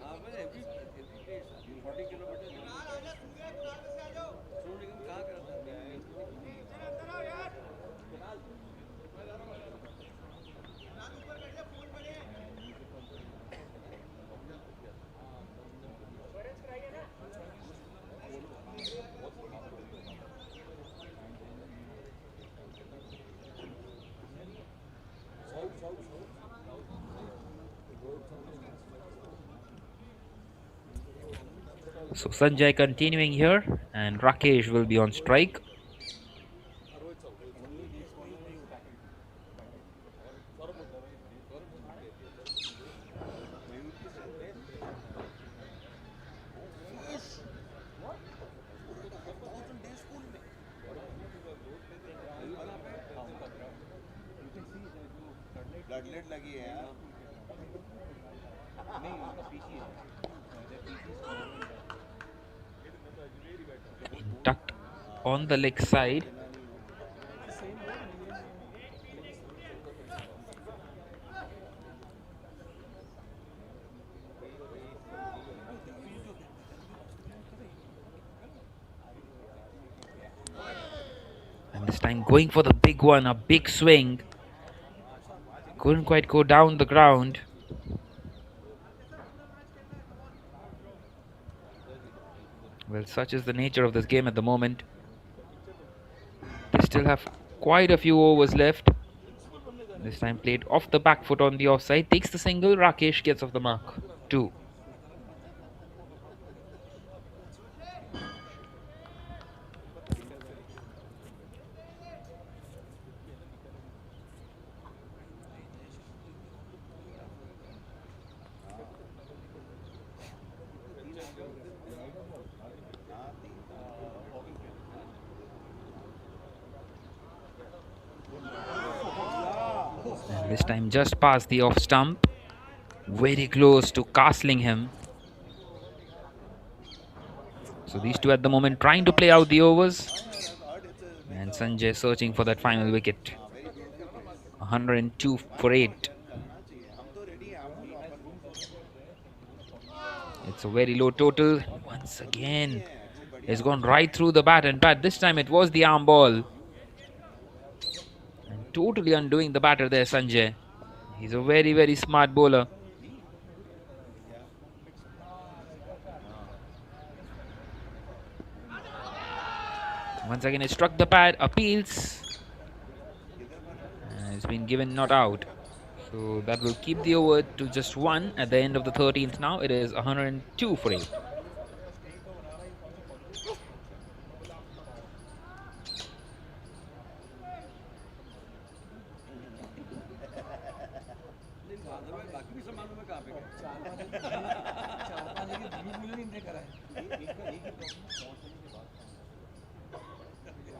हाँ मैंने every every place 40 kilometre Sonu Nigam कहाँ करा था So Sanjay continuing here, and Rakesh will be on strike. ब्लडलेट लगी है यार Tucked on the leg side. And this time going for the big one, a big swing. Couldn't quite go down the ground. Well, such is the nature of this game at the moment. They still have quite a few overs left. This time played off the back foot on the offside. Takes the single. Rakesh gets off the mark. 2. And this time just past the off stump. Very close to castling him. So these two at the moment trying to play out the overs. And Sanjay searching for that final wicket. 102 for 8. It's a very low total. Once again, it's gone right through the bat and bat. This time it was the arm ball. And totally undoing the batter there, Sanjay. He's a very, very smart bowler. Once again, it struck the pad, appeals. And it's been given not out. So that will keep the over to just 1 at the end of the 13th now. It is 102 for 8. बाकी भी सामानों में कहाँ पे गए चार पांच जगह झूठ मुझे नहीं इनने करा है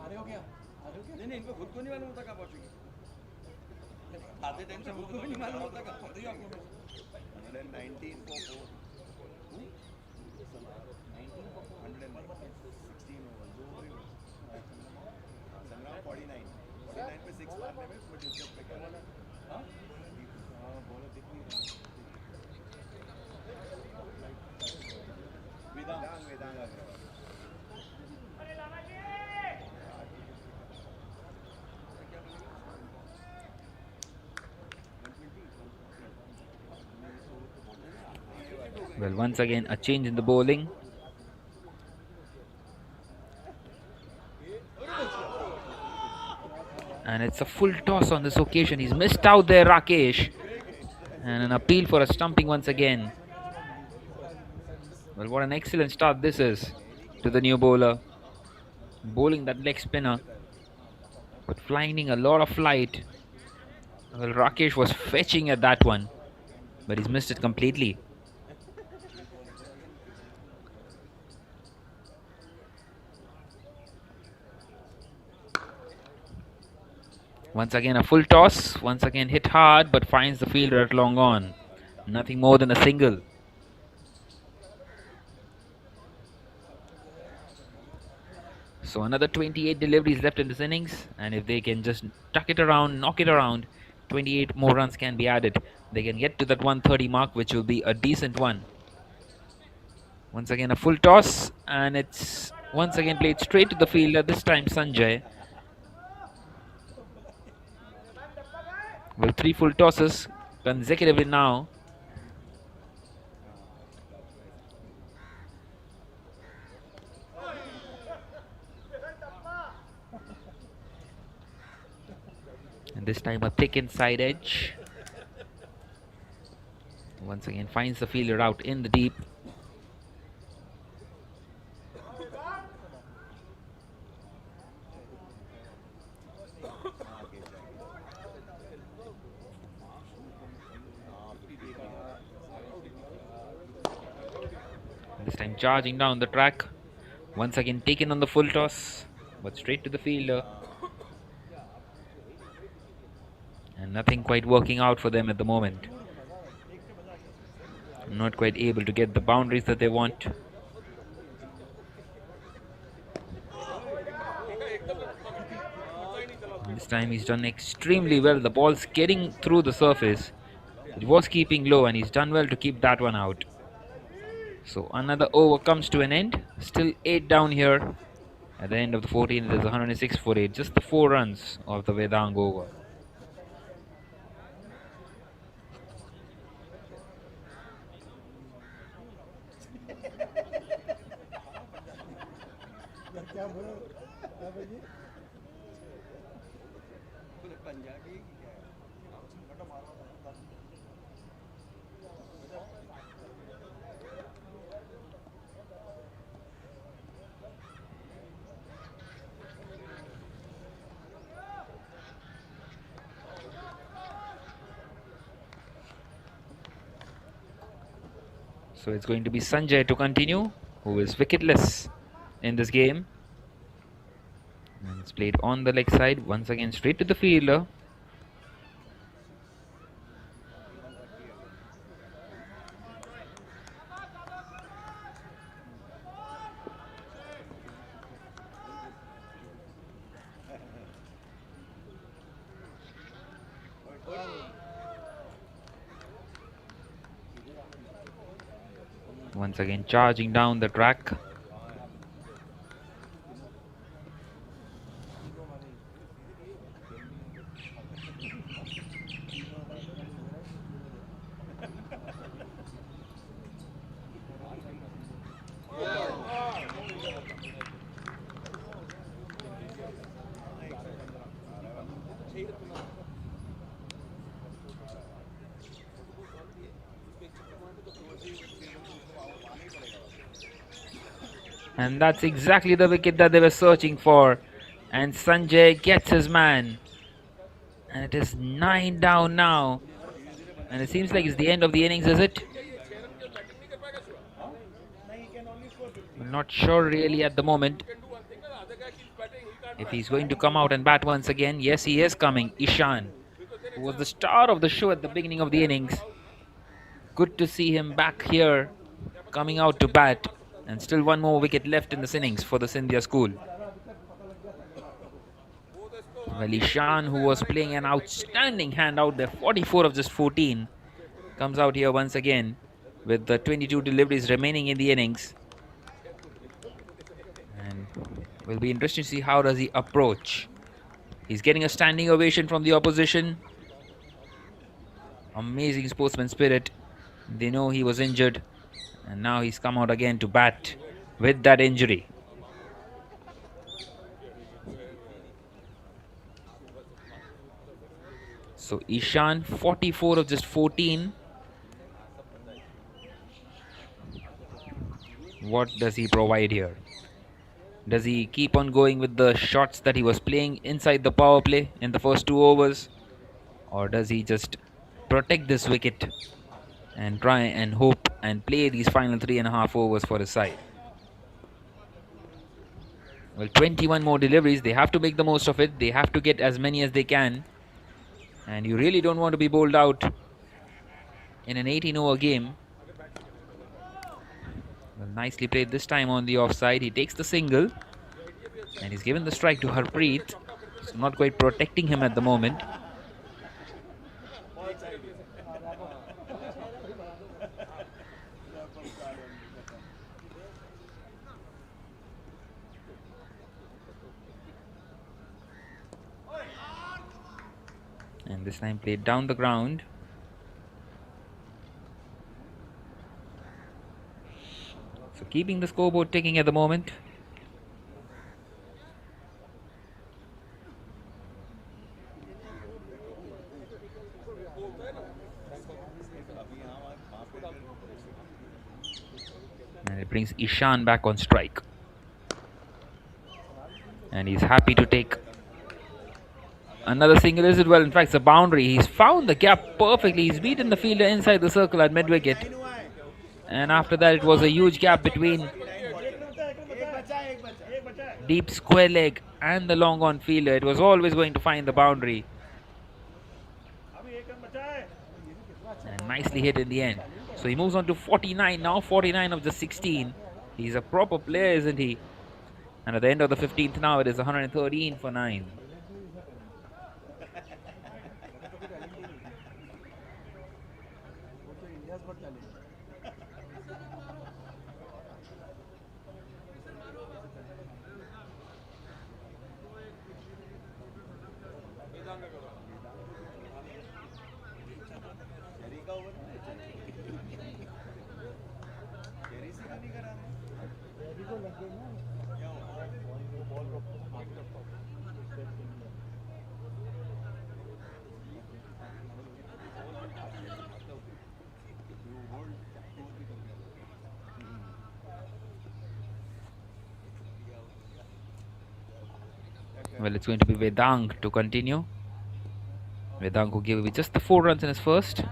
आ रहे हो क्या नहीं इनको खुद को नहीं मालूम होता कहाँ पहुँचेंगे आधे टाइम से खुद को भी नहीं मालूम होता कहाँ पहुँचेंगे आपको 119 for 4 49 पे 6 मारने में कोई दिक्कत पे क्या हाँ Well, once again, a change in the bowling. And it's a full toss on this occasion. He's missed out there, Rakesh. And an appeal for a stumping once again. Well, what an excellent start this is to the new bowler. Bowling that leg spinner, but finding a lot of flight. Well, Rakesh was fetching at that one, but he's missed it completely. Once again a full toss, once again hit hard but finds the fielder at long on. Nothing more than a single. So another 28 deliveries left in this innings, and if they can just tuck it around, knock it around, 28 more runs can be added. They can get to that 130 mark, which will be a decent one. Once again, a full toss, and it's once again played straight to the fielder. This time, Sanjay. Well, 3 full tosses consecutively now. And this time, a thick inside edge. Once again, finds the fielder out in the deep. This time charging down the track. Once again taken on the full toss, but straight to the fielder. And nothing quite working out for them at the moment. Not quite able to get the boundaries that they want. This time he's done extremely well. The ball's getting through the surface. It was keeping low, and he's done well to keep that one out. So another over comes to an end. Still 8 down here. At the end of the 14, there's 106 for 8. Just the 4 runs of the Vedang over. So it's going to be Sanjay to continue, who is wicketless in this game. And it's played on the leg side, once again straight to the fielder. Once again charging down the track. And that's exactly the wicket that they were searching for. And Sanjay gets his man. And it is 9 down now. And it seems like it's the end of the innings, is it? I'm not sure really at the moment if he's going to come out and bat once again. Yes, he is coming. Ishan, who was the star of the show at the beginning of the innings. Good to see him back here, coming out to bat. And still one more wicket left in this innings for the Scindia school. Well, Ishan, who was playing an outstanding hand out there, 44 of just 14, comes out here once again with the 22 deliveries remaining in the innings. And will be interesting to see how does he approach. He's getting a standing ovation from the opposition. Amazing sportsman spirit. They know he was injured, and now he's come out again to bat with that injury. So Ishan, 44 of just 14. What does he provide here? Does he keep on going with the shots that he was playing inside the power play in the first 2 overs? Or does he just protect this wicket and try and hope and play these final 3.5 overs for his side? Well, 21 more deliveries. They have to make the most of it. They have to get as many as they can. And you really don't want to be bowled out in an 18-over game. Well, nicely played this time on the offside. He takes the single. And he's given the strike to Harpreet. So not quite protecting him at the moment. And this time played down the ground. So keeping the scoreboard ticking at the moment. And it brings Ishan back on strike. And he's happy to take another single. Is it well? In fact, it's a boundary. He's found the gap perfectly. He's beaten the fielder inside the circle at mid wicket. And after that, it was a huge gap between deep square leg and the long on fielder. It was always going to find the boundary. And nicely hit in the end. So he moves on to 49 now. 49 of the 16. He's a proper player, isn't he? And at the end of the 15th now, it is 113 for 9. Well, it's going to be Vedang to continue. Vedang who gave away just the 4 runs in his first.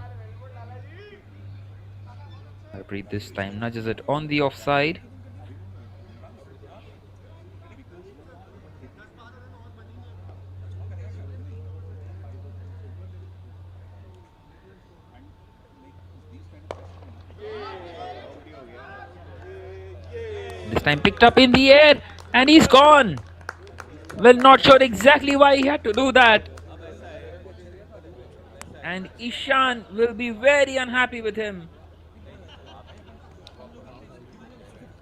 Harpreet this time nudges it on the offside. This time picked up in the air and he's gone. Well, not sure exactly why he had to do that. And Ishan will be very unhappy with him.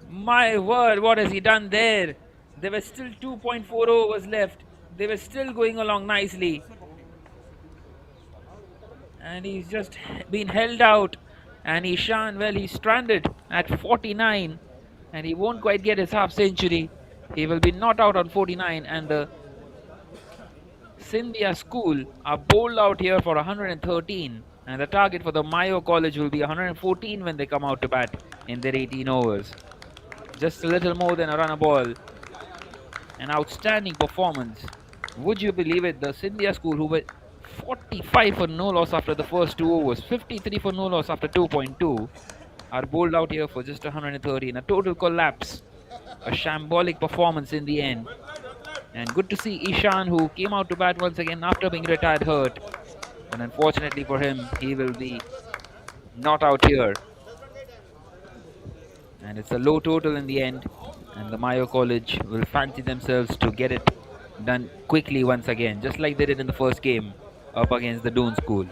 My word, what has he done there? There were still 2.4 overs left. They were still going along nicely. And he's just been held out. And Ishan, well, he's stranded at 49. And he won't quite get his half century. He will be not out on 49. And the Scindia school are bowled out here for 113. And the target for the Mayo College will be 114 when they come out to bat in their 18 overs. Just a little more than a run a ball. An outstanding performance. Would you believe it? The Scindia school, who were 45 for no loss after the first 2 overs, 53 for no loss after 2.2, are bowled out here for just 113. A total collapse. A shambolic performance in the end. And good to see Ishan, who came out to bat once again after being retired hurt. And unfortunately for him, he will be not out here. And it's a low total in the end. And the Mayo College will fancy themselves to get it done quickly once again, just like they did in the first game up against the Doon School.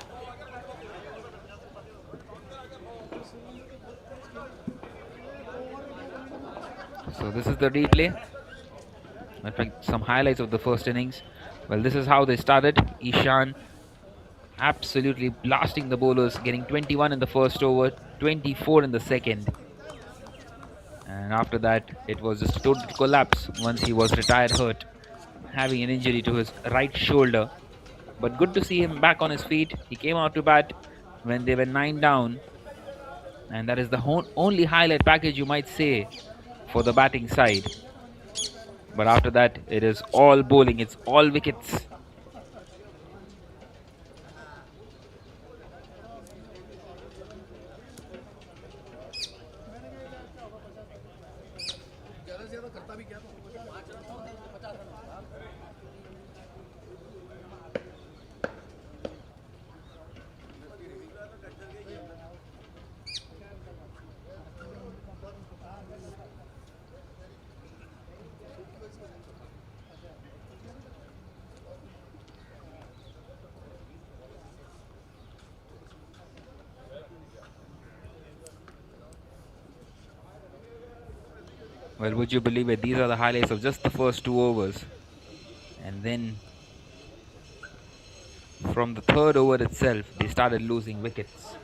So this is the replay. In fact, some highlights of the first innings. Well, this is how they started. Ishan absolutely blasting the bowlers, getting 21 in the first over, 24 in the second. And after that, it was just a total collapse once he was retired hurt, having an injury to his right shoulder. But good to see him back on his feet. He came out to bat when they were 9 down. And that is the only highlight package, you might say, for the batting side. But after that, it is all bowling. It's all wickets. Well, would you believe it? These are the highlights of just the first 2 overs. And then From the third over itself, they started losing wickets.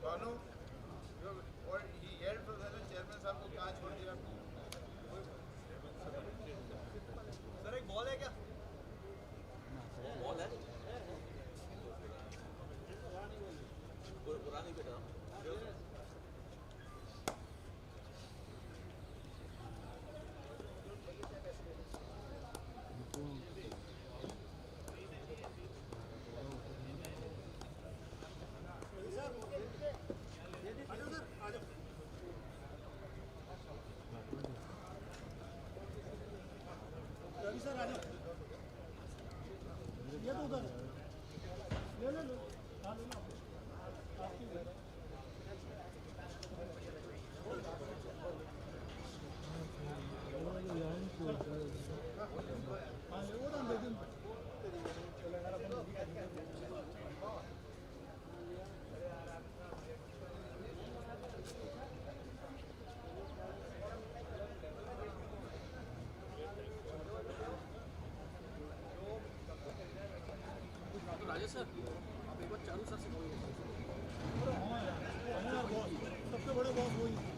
Bhanu और he yelled for the chairman साहब को कहाँ छोड़ दिया sir एक ball है क्या ball है पुरानी बेटा रवि सर आ जाओ ये तो उधर ले ले लो हाँ ले लो आपकी हाँ ले वो दाम दे दिन राजेश सर आप एक बार चारू सर से बोलिए सबसे बड़े बॉस वही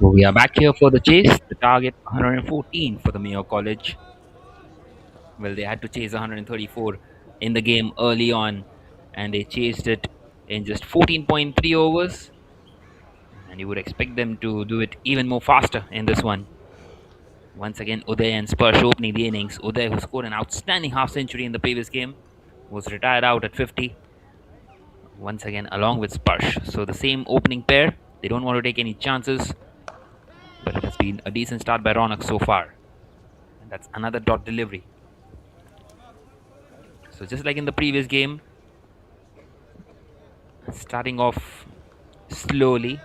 So we are back here for the chase. The target 114 for the Mayo College. Well, they had to chase 134 in the game early on, and they chased it in just 14.3 overs. And you would expect them to do it even more faster in this one. Once again, Uday and Sparsh opening the innings. Uday, who scored an outstanding half century in the previous game, was retired out at 50. Once again, along with Sparsh. So the same opening pair. They don't want to take any chances, but it has been a decent start by Ronak so far. And that's another dot delivery. So just like in the previous game, starting off slowly.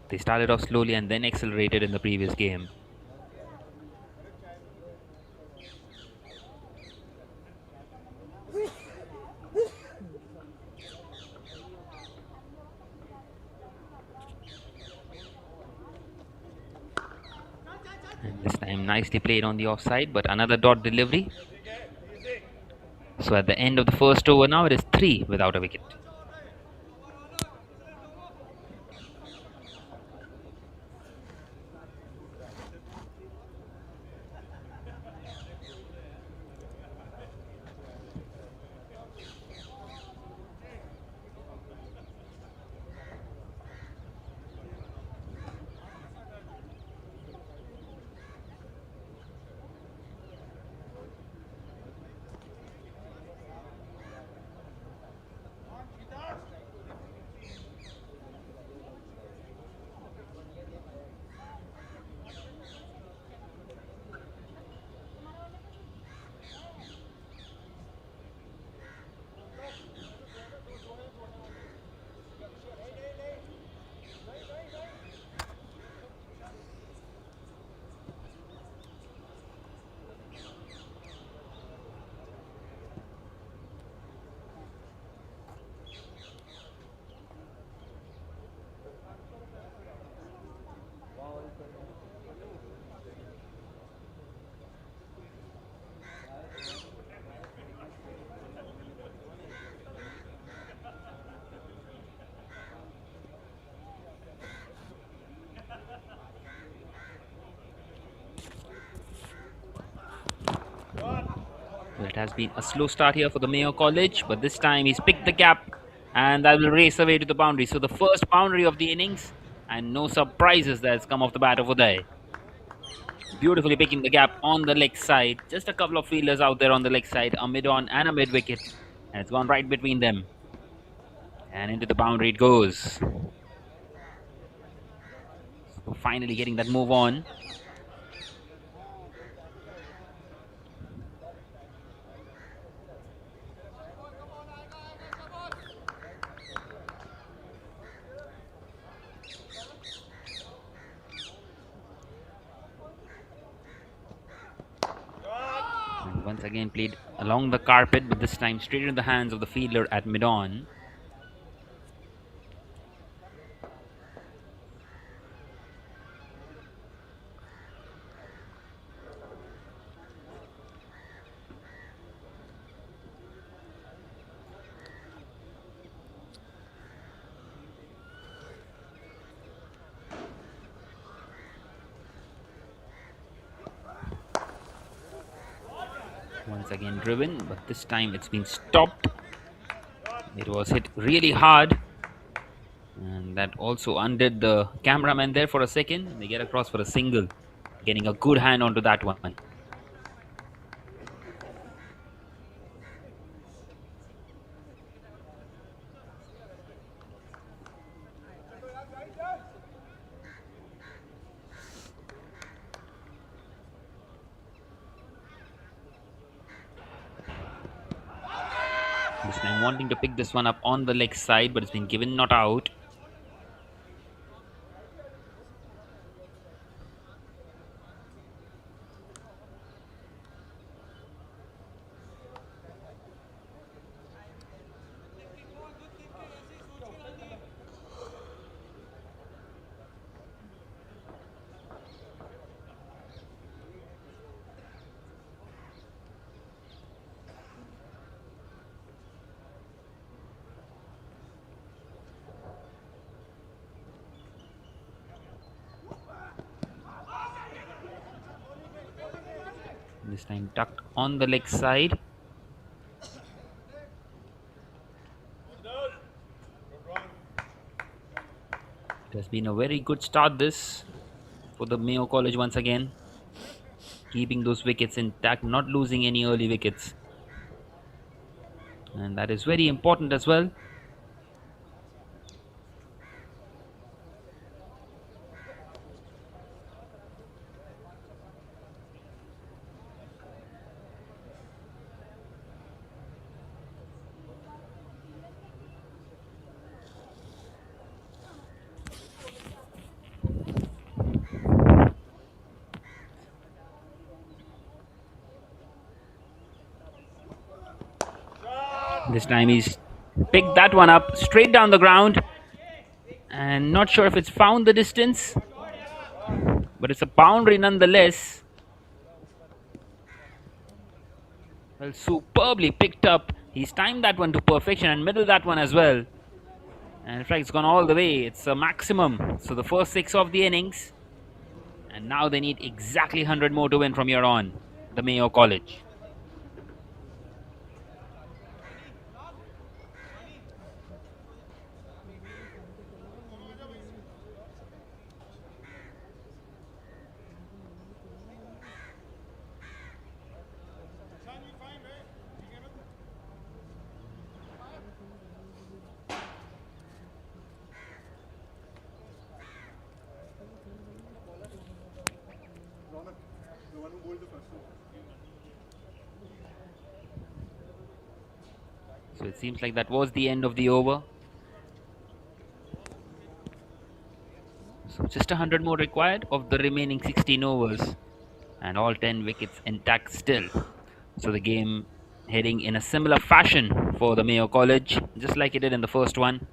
They started off slowly and then accelerated in the previous game. And this time nicely played on the offside, but another dot delivery. So at the end of the first over now, it is 3 without a wicket. It has been a slow start here for the Mayo College, but this time he's picked the gap and that will race away to the boundary. So the first boundary of the innings, and no surprises that's come off the bat over there. Beautifully picking the gap on the leg side. Just a couple of fielders out there on the leg side, a mid on and a mid wicket. And it's gone right between them. And into the boundary it goes. So finally getting that move on. And once again played along the carpet, but this time straight into the hands of the fielder at mid on. Once again driven, but this time it's been stopped. It was hit really hard, and that also undid the cameraman there for a second. They get across for a single, getting a good hand onto that one. This time wanting to pick this one up on the leg side, but it's been given not out. This time tucked on the leg side. It has been a very good start this for the Mayo College once again. Keeping those wickets intact, not losing any early wickets. And that is very important as well. This time he's picked that one up straight down the ground, and not sure if it's found the distance, but it's a boundary nonetheless. Well, superbly picked up. He's timed that one to perfection and middle that one as well. And in fact, it's gone all the way. It's a maximum. So the first 6 of the innings, and now they need exactly 100 more to win from here on, the Mayo College. So it seems like that was the end of the over. So just 100 more required of the remaining 16 overs, and all 10 wickets intact still. So the game heading in a similar fashion for the Mayo College, just like it did in the first one,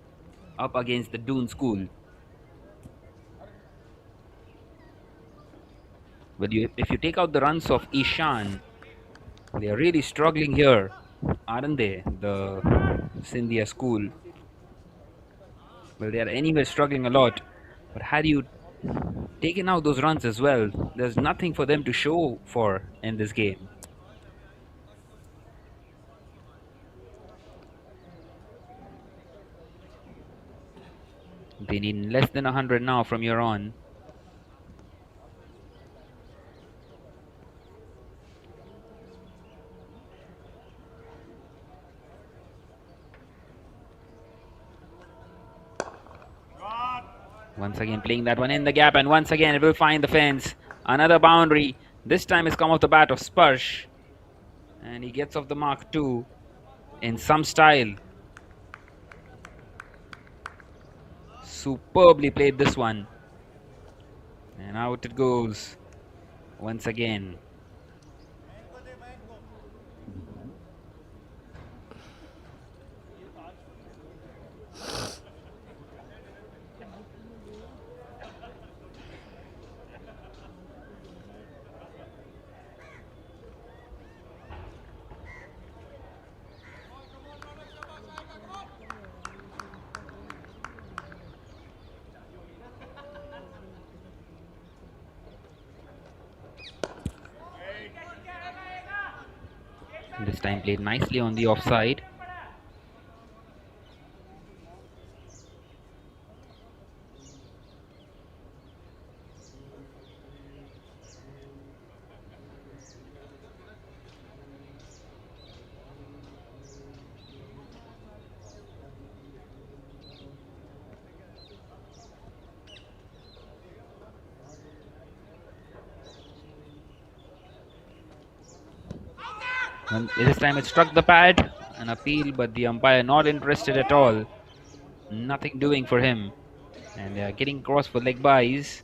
up against the Doon School. But if you take out the runs of Ishan, they are really struggling here, aren't they? The Scindia school. Well, they are anyway struggling a lot. But had you taken out those runs as well, there's nothing for them to show for in this game. They need less than 100 now from here on. Once again playing that one in the gap, and once again it will find the fence. Another boundary. This time it's come off the bat of Sparsh. And he gets off the mark too in some style. Superbly played this one. And out it goes once again. This time played nicely on the offside. And this time it struck the pad. An appeal, but the umpire not interested at all. Nothing doing for him. And they are getting cross for leg byes.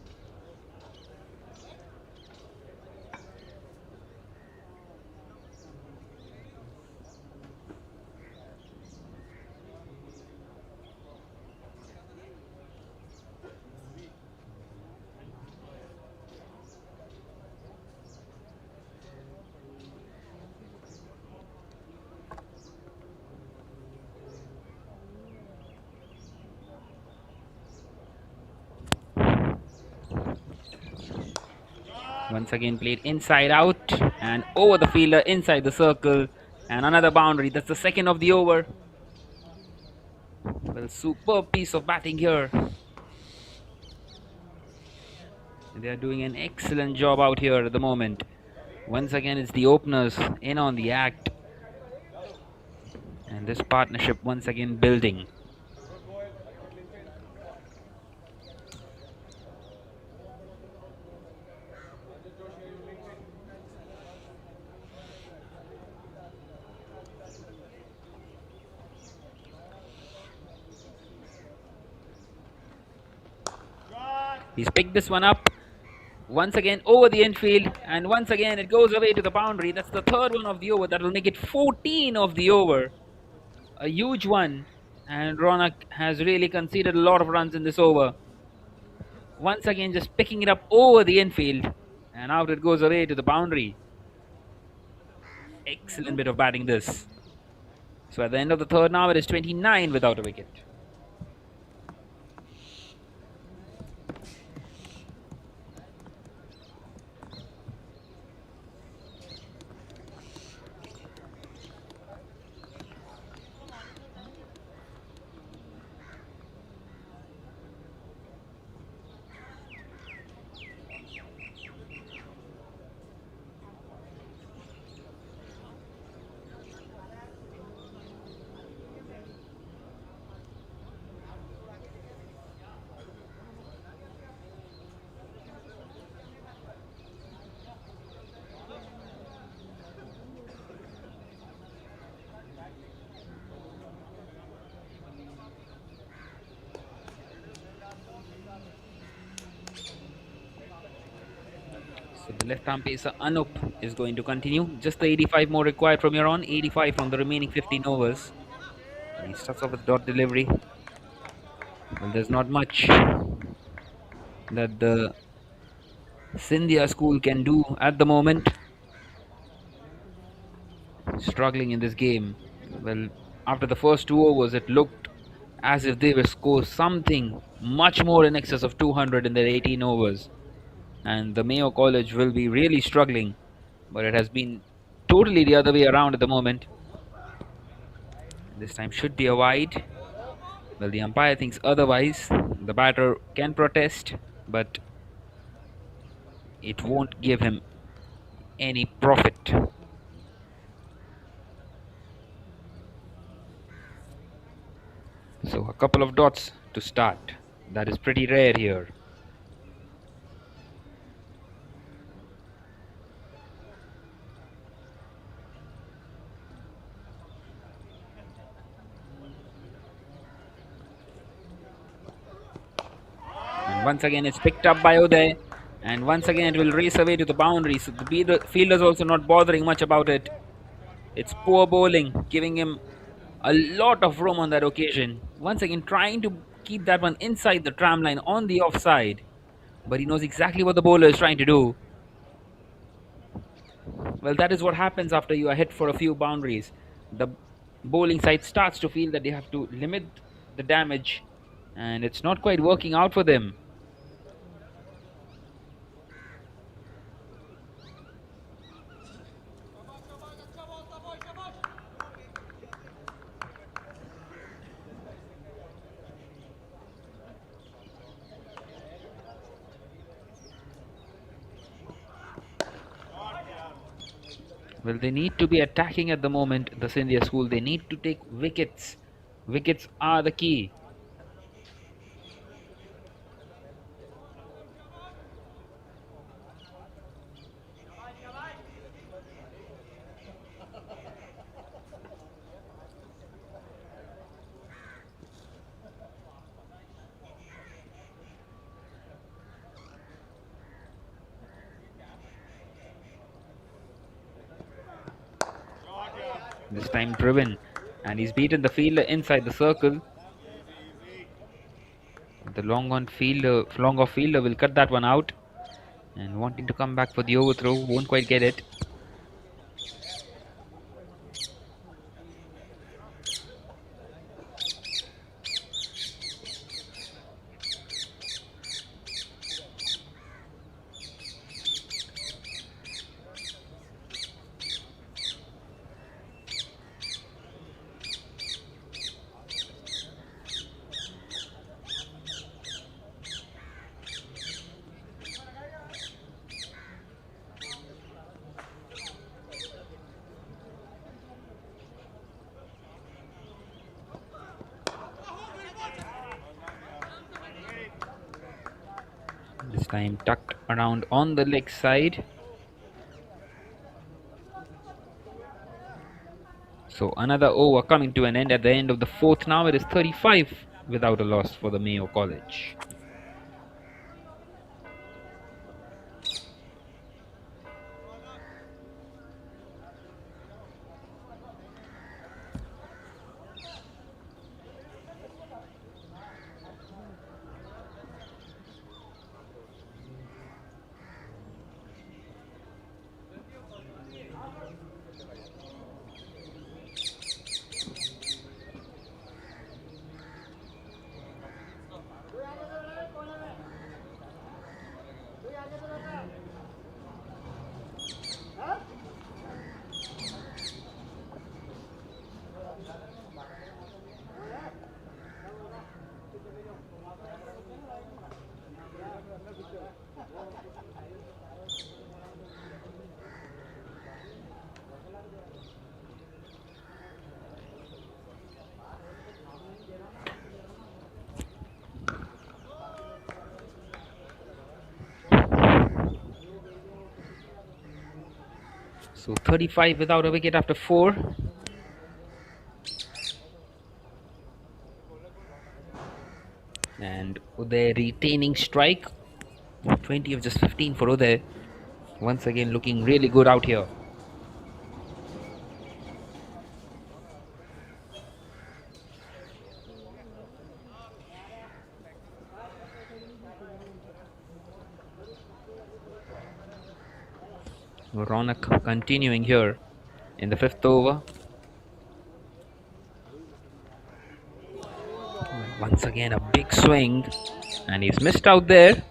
Once again played inside out and over the fielder inside the circle. And another boundary. That's the second of the over. Well, superb piece of batting here. They are doing an excellent job out here at the moment. Once again, it's the openers in on the act. And this partnership once again building. He's picked this one up. Once again over the infield, and once again it goes away to the boundary. That's the third one of the over. That will make it 14 of the over. A huge one. And Ronak has really conceded a lot of runs in this over. Once again just picking it up over the infield. And out it goes away to the boundary. Excellent bit of batting this. So at the end of the third now it is 29 without a wicket. So the left-arm pacer Anup is going to continue. Just the 85 more required from here on. 85 from the remaining 15 overs. And he starts off with dot delivery. Well, there's not much that the Scindia school can do at the moment. Struggling in this game. Well, after the first two overs, it looked as if they will score something much more in excess of 200 in their 18 overs. And the Mayo College will be really struggling, but it has been totally the other way around at the moment. This time should be a wide. Well, the umpire thinks otherwise. The batter can protest, but it won't give him any profit. So a couple of dots to start. That is pretty rare here. And once again, it's picked up by Uday. And once again, it will race away to the boundary. So the fielder's also not bothering much about it. It's poor bowling, giving him a lot of room on that occasion. Once again, trying to keep that one inside the tram line on the offside. But he knows exactly what the bowler is trying to do. Well, that is what happens after you are hit for a few boundaries. The bowling side starts to feel that they have to limit the damage, and it's not quite working out for them. Well, they need to be attacking at the moment, the Scindia school. They need to take wickets. Wickets are the key. This time driven, and he's beaten the fielder inside the circle. The long off fielder will cut that one out, and wanting to come back for the overthrow, won't quite get it. This time tucked around on the leg side. So another over coming to an end at the end of the fourth. Now it is 35 without a loss for the Mayo College. So 35 without a wicket after 4. And Uday retaining strike. 20 of just 15 for Uday. Once again looking really good out here. Ronak continuing here in the 5th over. Once again a big swing, and he's missed out there.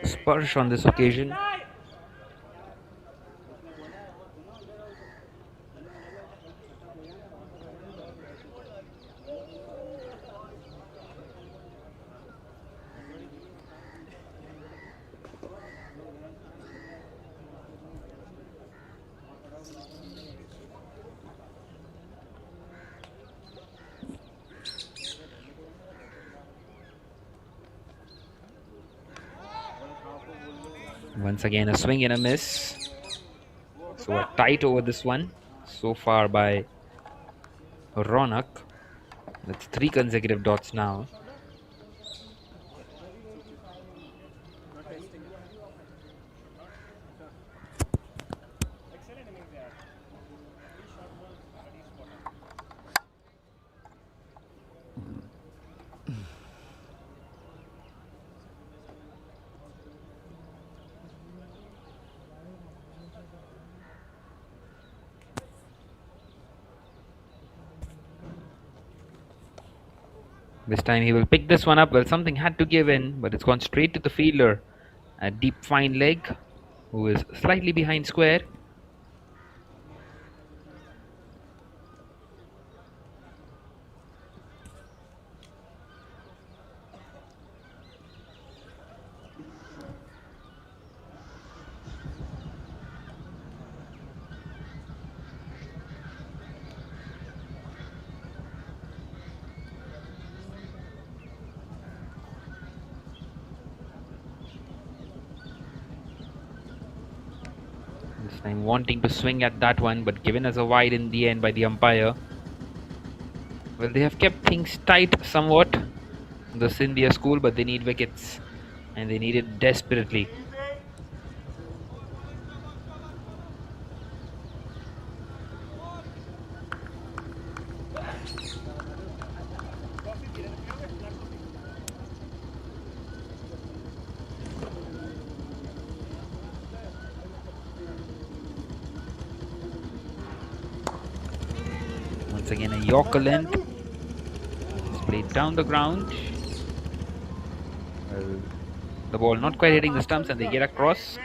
Sparsh on this occasion. Once again, a swing and a miss. So a tight over this one so far by Ronak. That's 3 consecutive dots now. This time he will pick this one up. Well, something had to give in, but it's gone straight to the fielder. A deep fine leg, who is slightly behind square. This time wanting to swing at that one, but given as a wide in the end by the umpire. Well, they have kept things tight somewhat, the Scindia school, but they need wickets. And they need it desperately. Once again, a Yorker length. It's played down the ground. Well, the ball not quite hitting the stumps, and they get across.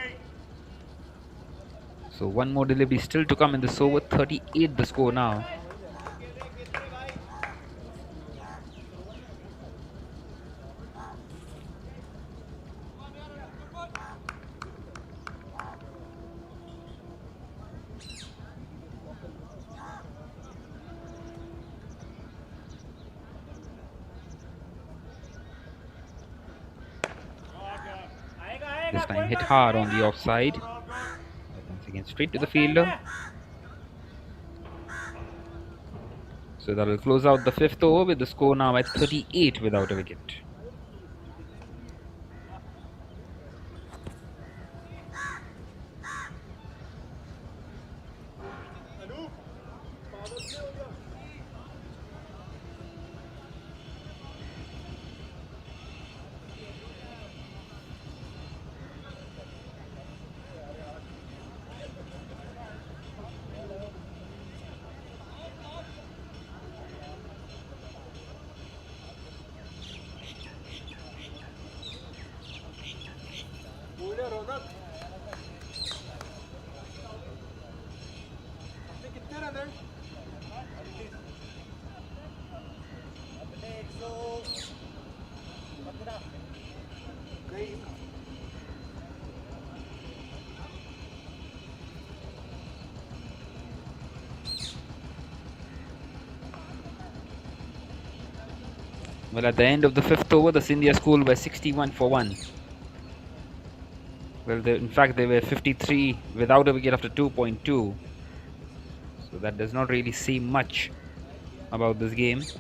So one more delivery still to come in this over. 38 the score now. This time hit hard on the offside. Once again, straight to the fielder. So that will close out the 5th over with the score now at 38 without a wicket. बोले रोनक अपने कितने run हैं अपने 115 नहीं Well, at the end of the 5th over, the Scindia school were 61 for 1. Well, in fact, they were 53 without a wicket after 2.2. So that does not really say much about this game. This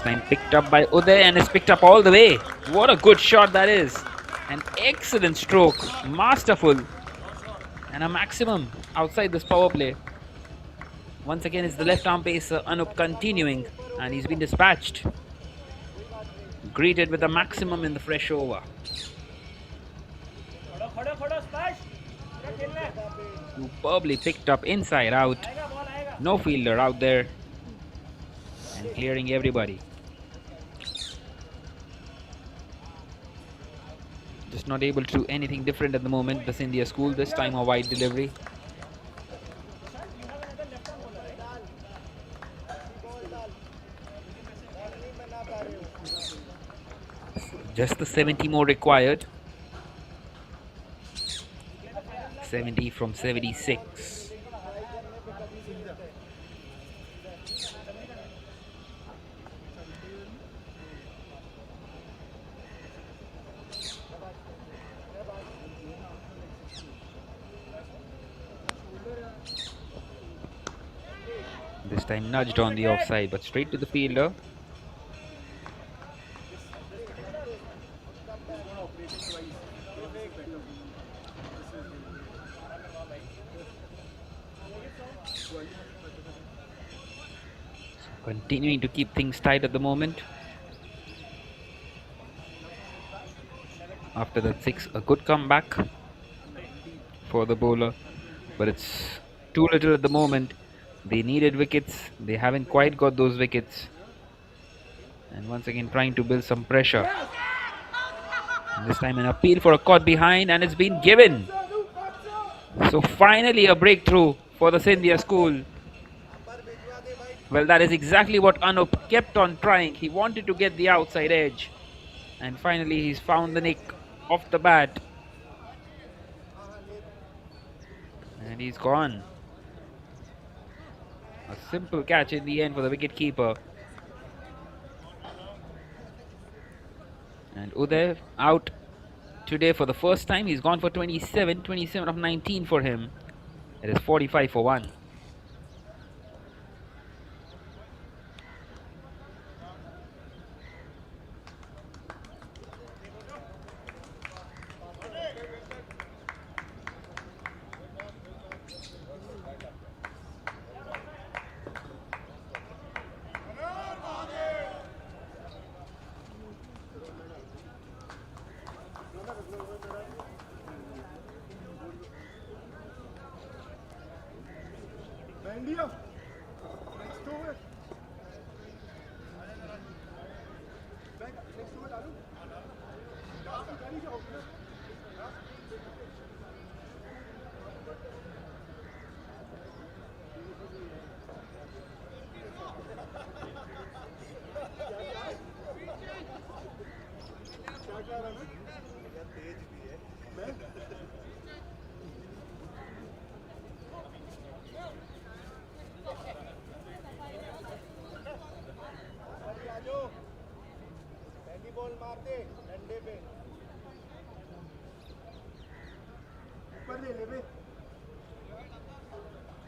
time picked up by Uday, and is picked up all the way. What a good shot that is. An excellent stroke. Masterful. And a maximum outside this power play. Once again, it's the left arm pacer Anup continuing, and he's been dispatched. Greeted with a maximum in the fresh over. Superbly picked up inside out. No fielder out there. And clearing everybody. Just not able to do anything different at the moment. The Scindia school, this time a wide delivery. Just the 70 more required. 70 from 76. This time nudged on the offside, but straight to the fielder. Continuing to keep things tight at the moment. After that six, a good comeback for the bowler, but it's too little at the moment. They needed wickets. They haven't quite got those wickets. And once again trying to build some pressure. And this time an appeal for a caught behind, and it's been given. So finally a breakthrough for the Scindia school. Well, that is exactly what Anup kept on trying. He wanted to get the outside edge. And finally he's found the nick off the bat. And he's gone. A simple catch in the end for the wicket keeper. And Uday out today for the first time. He's gone for 27 of 19 for him. It is 45 for 1. India. Next over. Next over, Daru.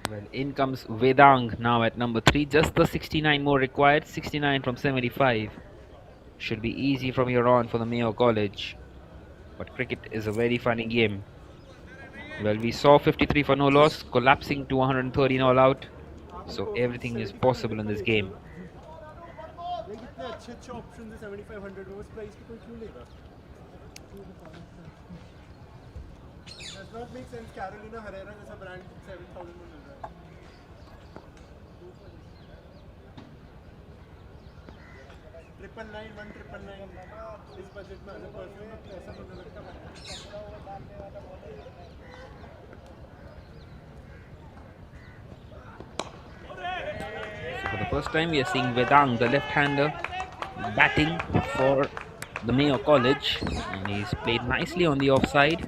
Well, in comes Vedang now at number 3. Just the 69 more required. 69 from 75. Should be easy from here on for the Mayo College. But cricket is a very funny game. Well, we saw 53 for no loss, collapsing to 113 all out. So everything is possible in this game. अच्छे option है 7500 में उस price की कोई क्यों लेगा does not make sense Carolina Herrera जैसा brand 7000 में मिल रहा है ट्रिपल नाइन 1999 इस बजट में अगर पर्सन ऐसा मुझे लगता है So for the first time we are seeing Vedang, the left-hander, batting for the Mayo College, and he's played nicely on the offside.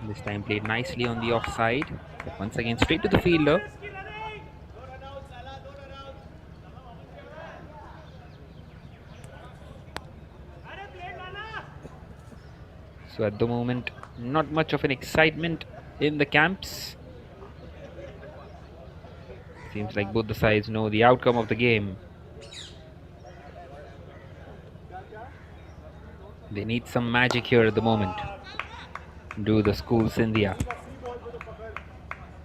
This time played nicely on the offside. Once again straight to the fielder. So at the moment, not much of an excitement in the camps. Seems like both the sides know the outcome of the game. They need some magic here at the moment. Do the school Scindia.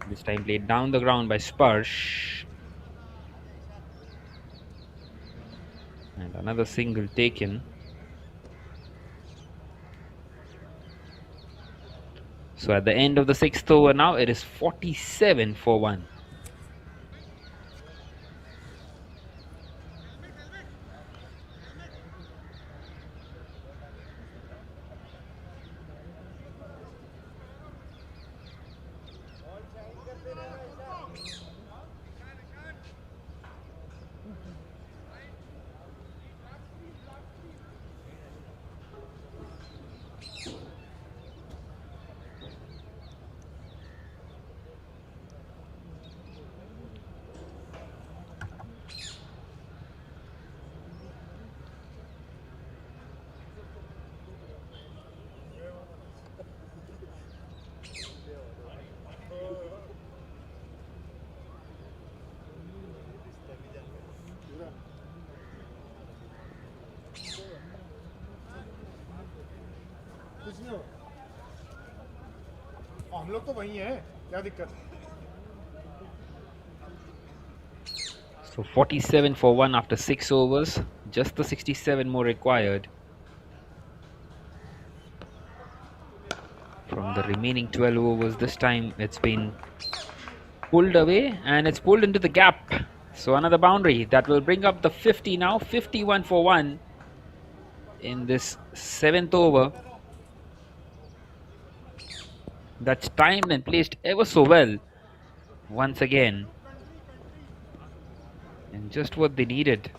This time played down the ground by Sparsh. And another single taken. So at the end of the sixth over now, it is 47 for 1. कुछ नहीं हो हम लोग तो वही हैं क्या दिक्कत So 47 for 1 after 6 overs. Just the 67 more required from the remaining 12 overs. This time it's been pulled away and it's pulled into the gap. So another boundary that will bring up the 50 now. 51 for 1 in this 7th over. That's timed and placed ever so well once again. And just what they needed.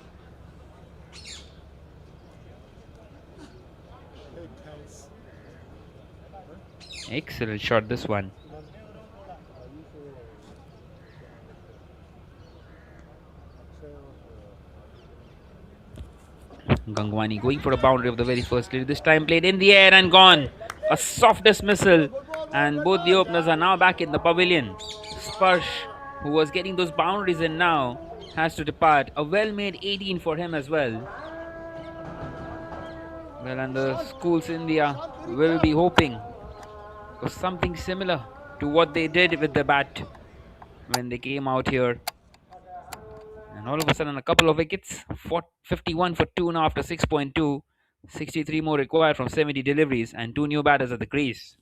Excellent shot, this one. Gangwani going for a boundary of the very first lead. This time played in the air and gone. A soft dismissal. And both the openers are now back in the pavilion. Sparsh, who was getting those boundaries in now, has to depart. A well-made 18 for him as well. Well, and the schools India will be hoping for something similar to what they did with the bat when they came out here. And all of a sudden, a couple of wickets. 51 for 2 now after 6.2. 63 more required from 70 deliveries and 2 new batters at the crease.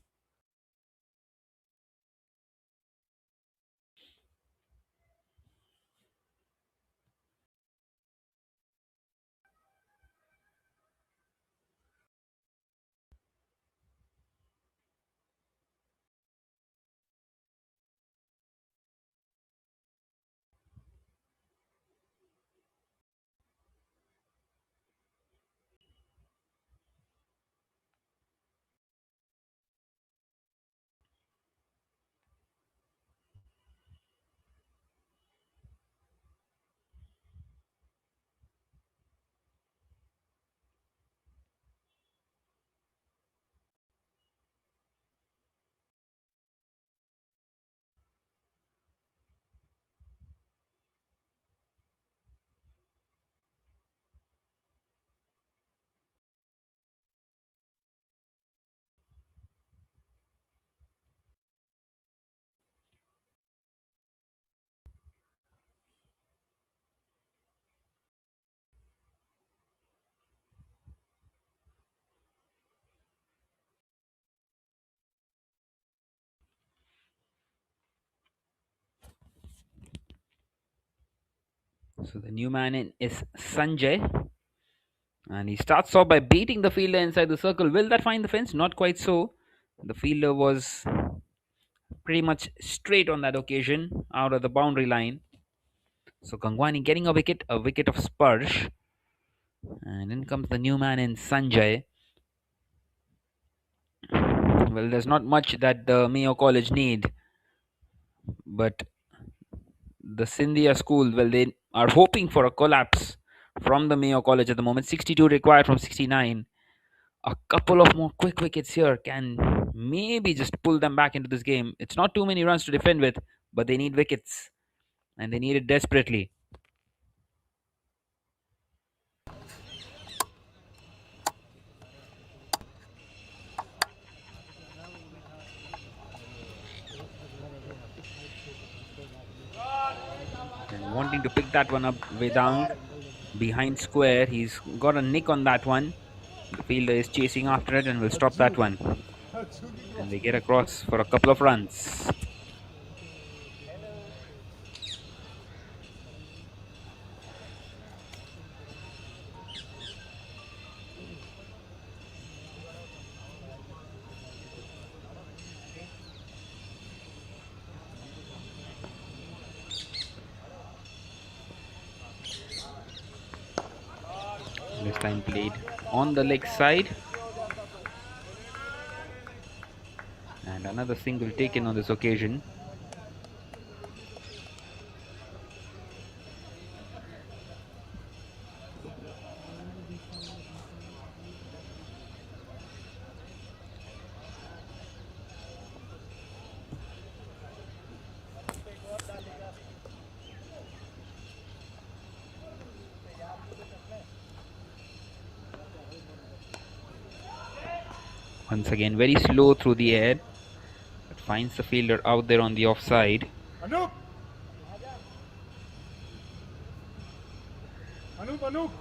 So the new man in is Sanjay. And he starts off by beating the fielder inside the circle. Will that find the fence? Not quite so. The fielder was pretty much straight on that occasion, out of the boundary line. So Gangwani getting a wicket of Sparsh. And in comes the new man in Sanjay. Well, there's not much that the Mayo College need, but the Scindia school, well, they are hoping for a collapse from the Mayo College at the moment. 62 required from 69. A couple of more quick wickets here can maybe just pull them back into this game. It's not too many runs to defend with, but they need wickets, and they need it desperately. And wanting to pick that one up way down behind square. He's got a nick on that one. The fielder is chasing after it and will stop that one. and they get across for a couple of runs. This time played on the leg side, and another single taken on this occasion. Once again, very slow through the air, but finds the fielder out there on the offside. Anup! Anup!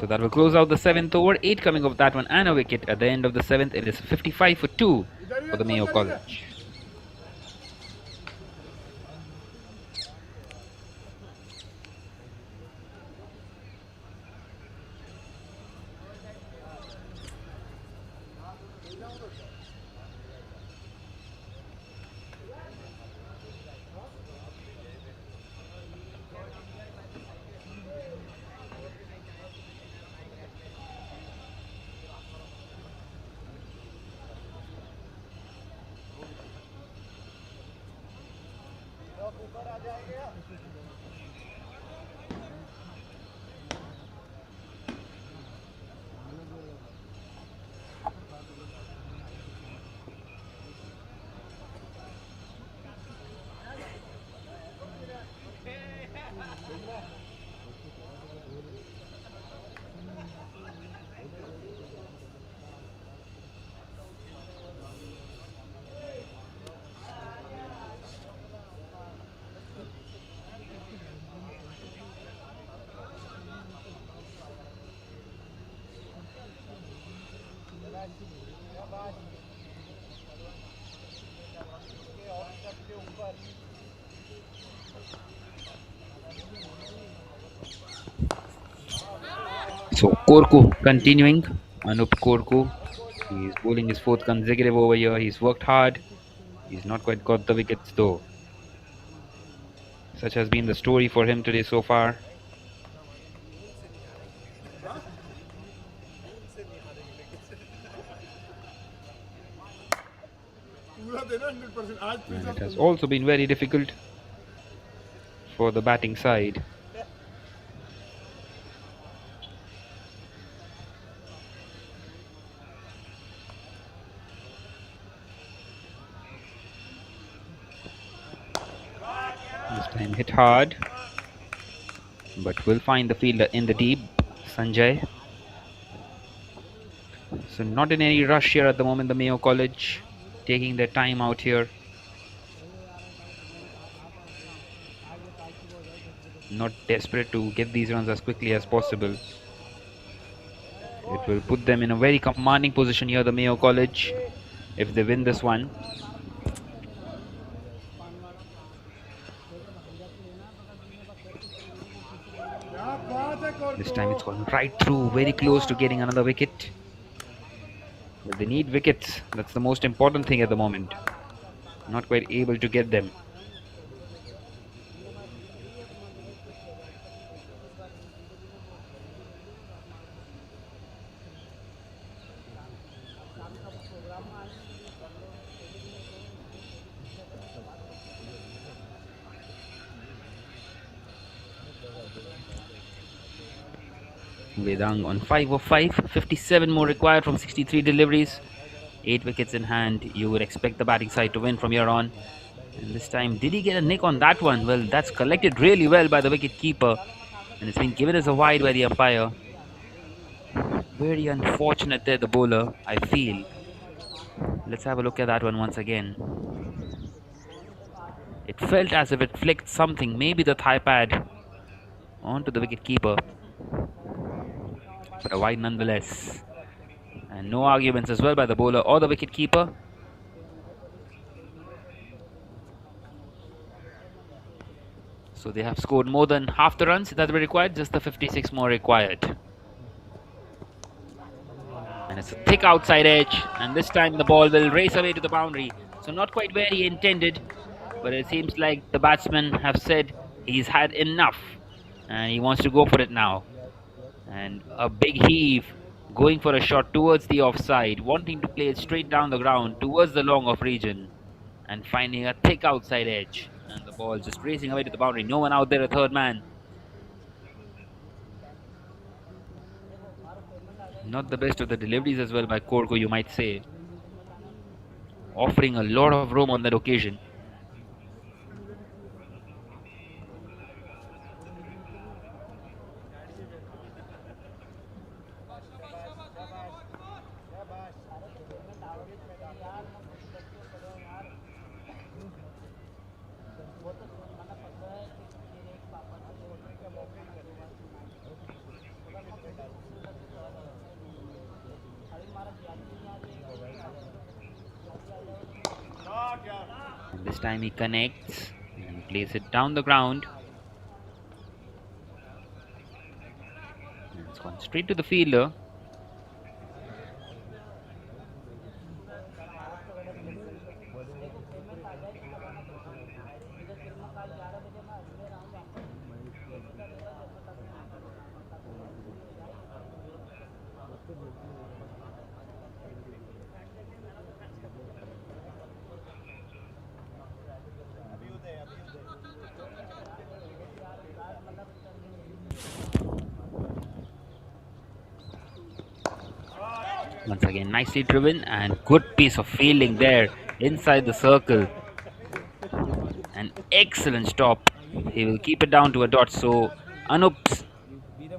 So that will close out the 7th over. 8 coming off that one and a wicket at the end of the 7th. It is 55 for 2 for the Mayo College. So Korku continuing. Anup Korku. He's bowling his 4th consecutive over here. He's worked hard. He's not quite got the wickets though. Such has been the story for him today so far. And it has also been very difficult for the batting side. This time hit hard, but will find the fielder in the deep, Sanjay. So not in any rush here at the moment, the Mayo College taking their time out here. Not desperate to get these runs as quickly as possible. It will put them in a very commanding position here, the Mayo College, if they win this one. This time it's gone right through, very close to getting another wicket. But they need wickets. That's the most important thing at the moment. Not quite able to get them. Vedang on 5 of 5, 57 more required from 63 deliveries, 8 wickets in hand. You would expect the batting side to win from here on. And this time, did he get a nick on that one? Well, that's collected really well by the wicket keeper, and it's been given as a wide by the umpire. Very unfortunate there, the bowler, I feel. Let's have a look at that one once again. It felt as if it flicked something, maybe the thigh pad, onto the wicket keeper. But a wide nonetheless. And no arguments as well by the bowler or the wicket keeper. So they have scored more than half the runs that were required, just the 56 more required. And it's a thick outside edge, and this time the ball will race away to the boundary. So not quite where he intended, but it seems like the batsmen have said he's had enough and he wants to go for it now. And a big heave, going for a shot towards the offside, wanting to play it straight down the ground towards the long off region and finding a thick outside edge. And the ball just racing away to the boundary. No one out there, a third man. Not the best of the deliveries as well by Korko, you might say. Offering a lot of room on that occasion. And this time he connects and plays it down the ground. And it's gone straight to the fielder. Once again, nicely driven and good piece of fielding there inside the circle. An excellent stop. He will keep it down to a dot. So Anup's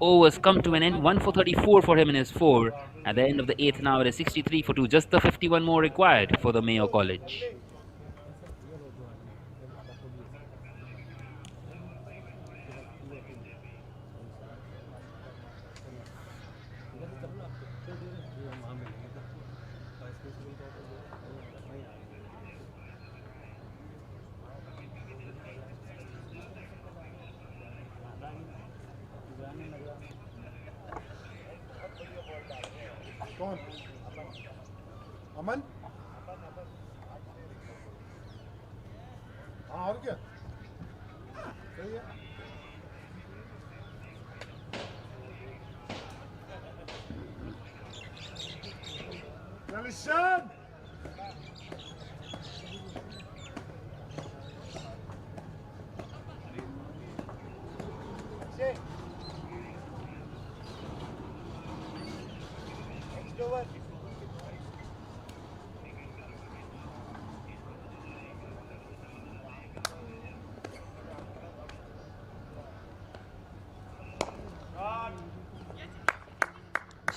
overs come to an end. 1 for 34 for him in his 4. At the end of the 8th now it is 63 for 2. Just the 51 more required for the Mayo College. कौन अमन हाँ और क्या सही है Alishan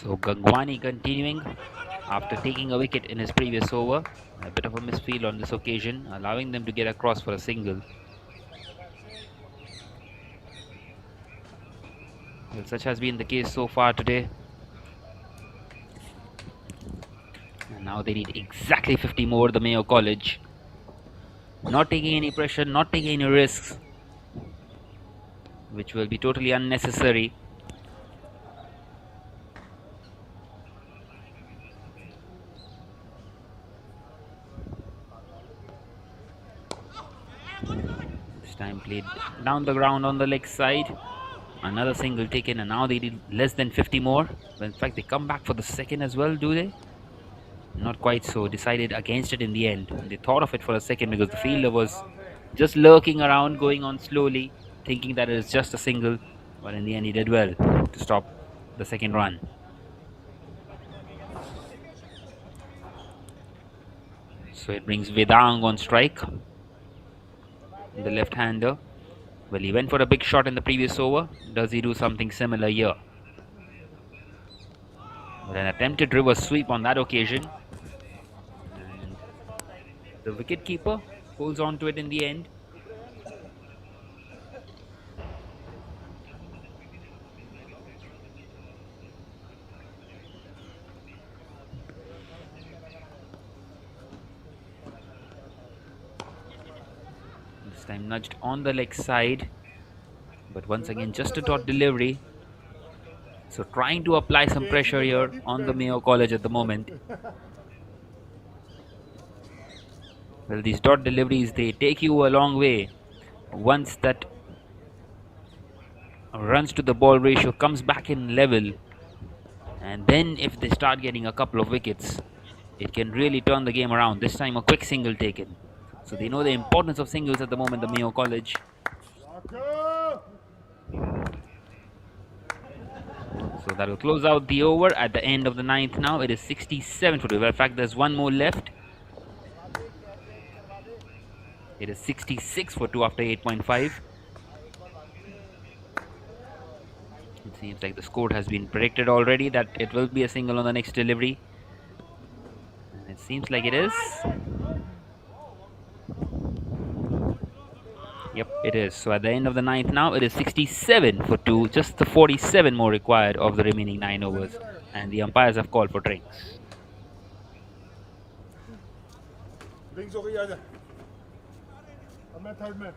So Gangwani continuing after taking a wicket in his previous over. A bit of a misfield on this occasion, allowing them to get across for a single. Well, such has been the case so far today. And now they need exactly 50 more, the Mayo College. Not taking any pressure, not taking any risks, which will be totally unnecessary. This time played down the ground on the leg side. Another single taken, and now they need less than 50 more. But in fact, they come back for the second as well, do they? Not quite so. Decided against it in the end. They thought of it for a second because the fielder was just lurking around, going on slowly, thinking that it is just a single. But in the end, he did well to stop the second run. So it brings Vedang on strike, the left-hander. Well, he went for a big shot in the previous over. Does he do something similar here? But an attempted reverse sweep on that occasion. And the wicketkeeper holds on to it in the end. This time nudged on the leg side. But once again, just a dot delivery. So trying to apply some pressure here on the Mayo College at the moment. Well, these dot deliveries, they take you a long way. Once that runs to the ball ratio comes back in level, and then if they start getting a couple of wickets, it can really turn the game around. This time a quick single taken. So they know the importance of singles at the moment, the Mayo College. So that will close out the over at the end of the ninth now. It is 67 for 2. Well, in fact, there's one more left. It is 66 for 2 after 8.5. It seems like the score has been predicted already that it will be a single on the next delivery. And it seems like it is. Yep, it is. So at the end of the ninth now, it is 67 for 2. Just the 47 more required of the remaining 9 overs. And the umpires have called for drinks. Drinks हो गई आजा अब मैं third में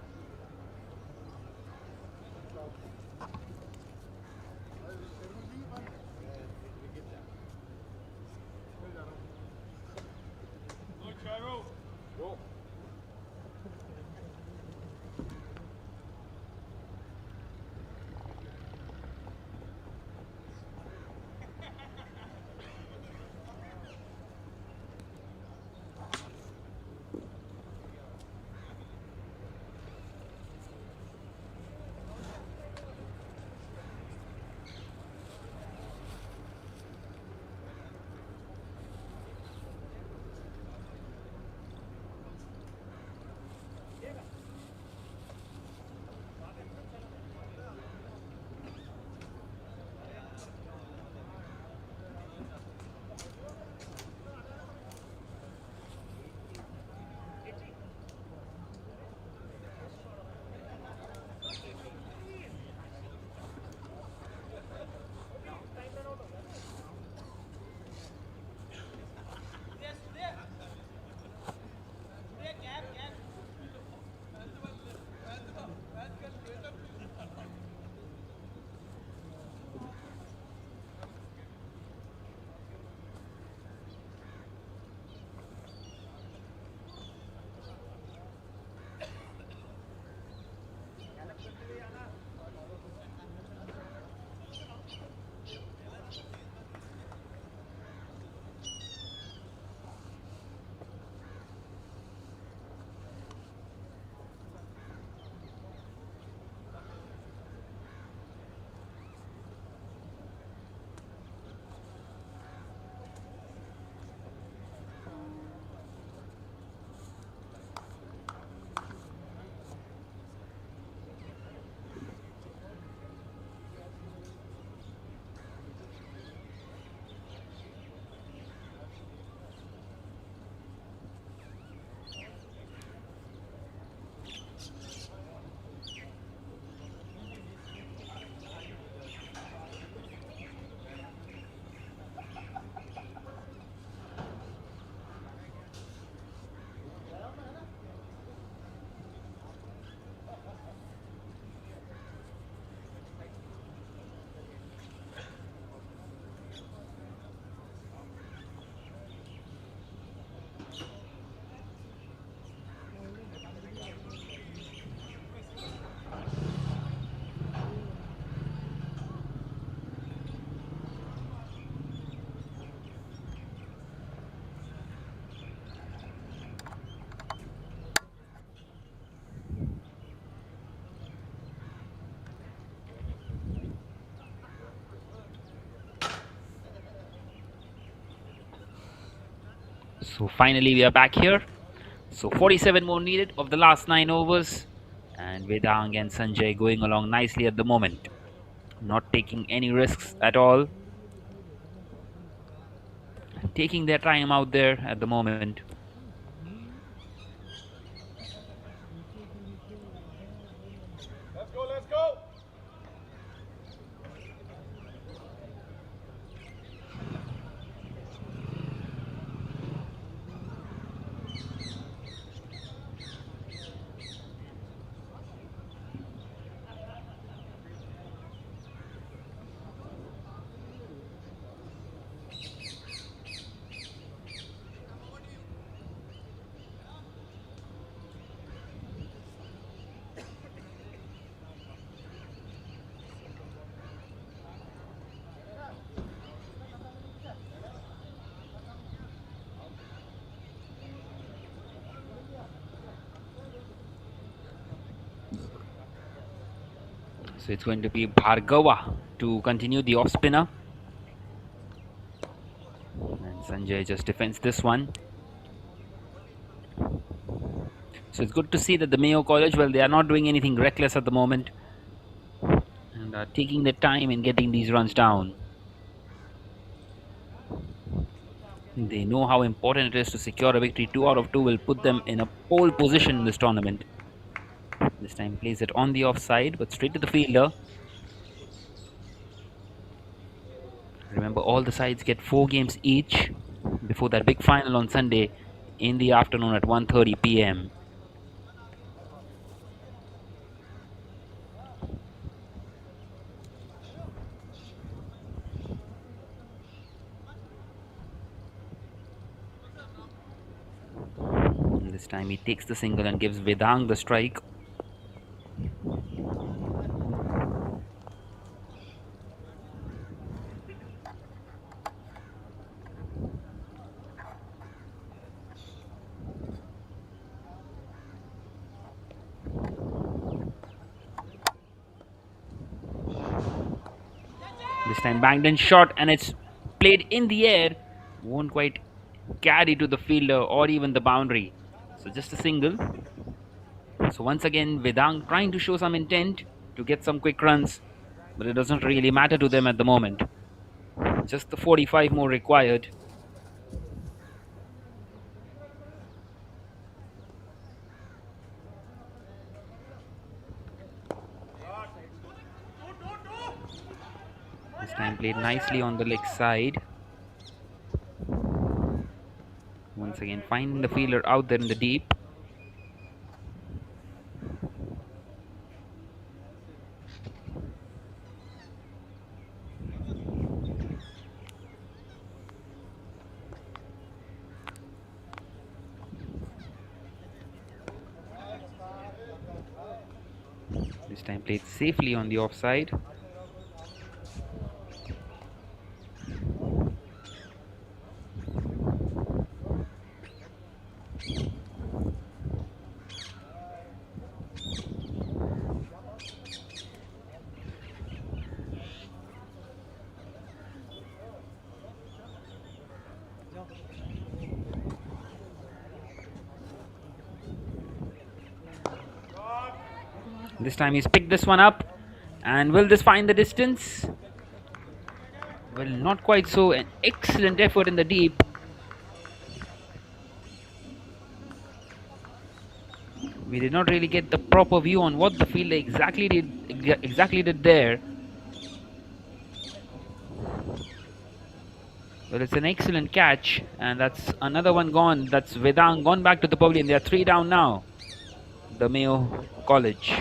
So finally we are back here. So 47 more needed of the last 9 overs. And Vedang and Sanjay going along nicely at the moment. Not taking any risks at all. Taking their time out there at the moment. let's go So it's going to be Bhargava to continue the off spinner. And Sanjay just defends this one. So it's good to see that the Mayo College, well, they are not doing anything reckless at the moment and are taking their time in getting these runs down. They know how important it is to secure a victory. 2 out of 2 will put them in a pole position in this tournament. This time plays it on the offside, but straight to the fielder. Remember, all the sides get 4 games each before that big final on Sunday in the afternoon at 1:30 p.m. This time he takes the single and gives Vedang the strike. This time banged in shot and it's played in the air. Won't quite carry to the fielder or even the boundary. So just a single. So once again, Vedang trying to show some intent to get some quick runs, but it doesn't really matter to them at the moment. Just the 45 more required. This time played nicely on the leg side. Once again, finding the fielder out there in the deep. This time played safely on the offside. This time he's picked this one up. And will this find the distance? Well, not quite so. An excellent effort in the deep. We did not really get the proper view on what the fielder exactly did there. Well, it's an excellent catch, and that's another one gone. That's Vedang gone back to the pavilion. They are 3 down now. The Mayo College.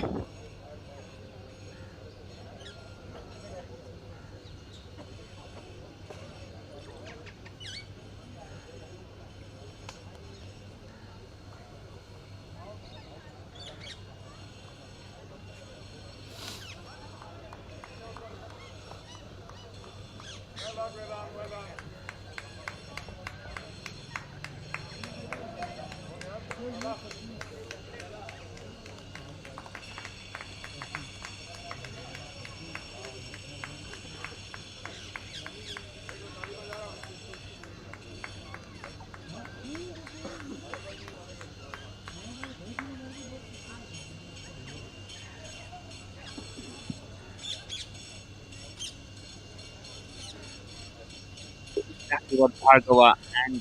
Exactly what Bhargava and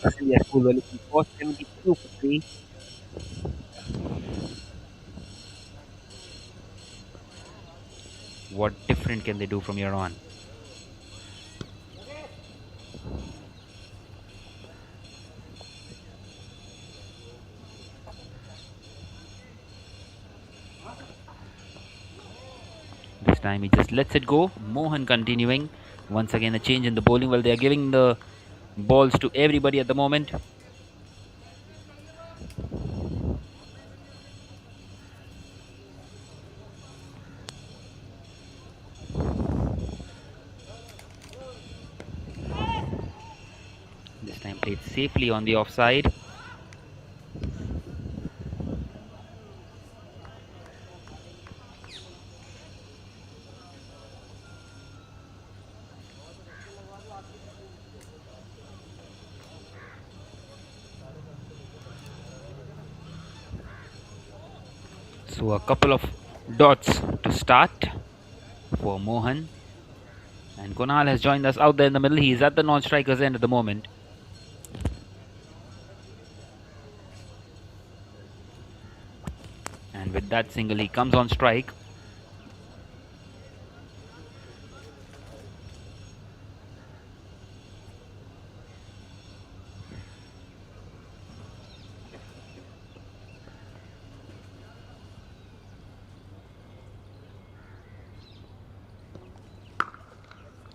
Scindia school were looking for. 72 for 3. What different can they do from here on? This time he just lets it go. Mohan continuing. Once again a change in the bowling. Well, they are giving the balls to everybody at the moment. This time played safely on the offside. So a couple of dots to start for Mohan. And Kunal has joined us out there in the middle. He's at the non-striker's end at the moment. And with that single, he comes on strike.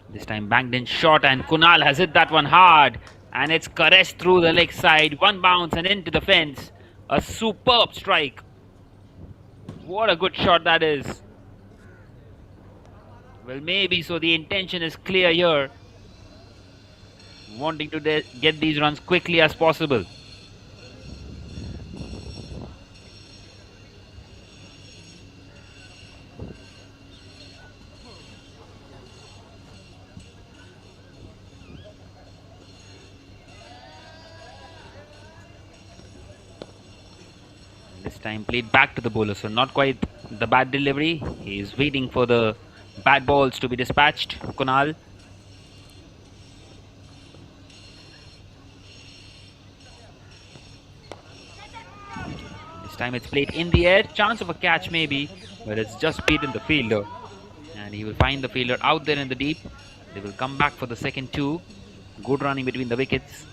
This time banged in short, and Kunal has hit that one hard. And it's caressed through the leg side. One bounce and into the fence. A superb strike. What a good shot that is. Well, maybe so the intention is clear here. Wanting to get these runs quickly as possible. This time played back to the bowler, so not quite the bad delivery. He is waiting for the bad balls to be dispatched. Kunal. This time it's played in the air. Chance of a catch maybe, but it's just beaten the fielder. And he will find the fielder out there in the deep. They will come back for the second two. Good running between the wickets.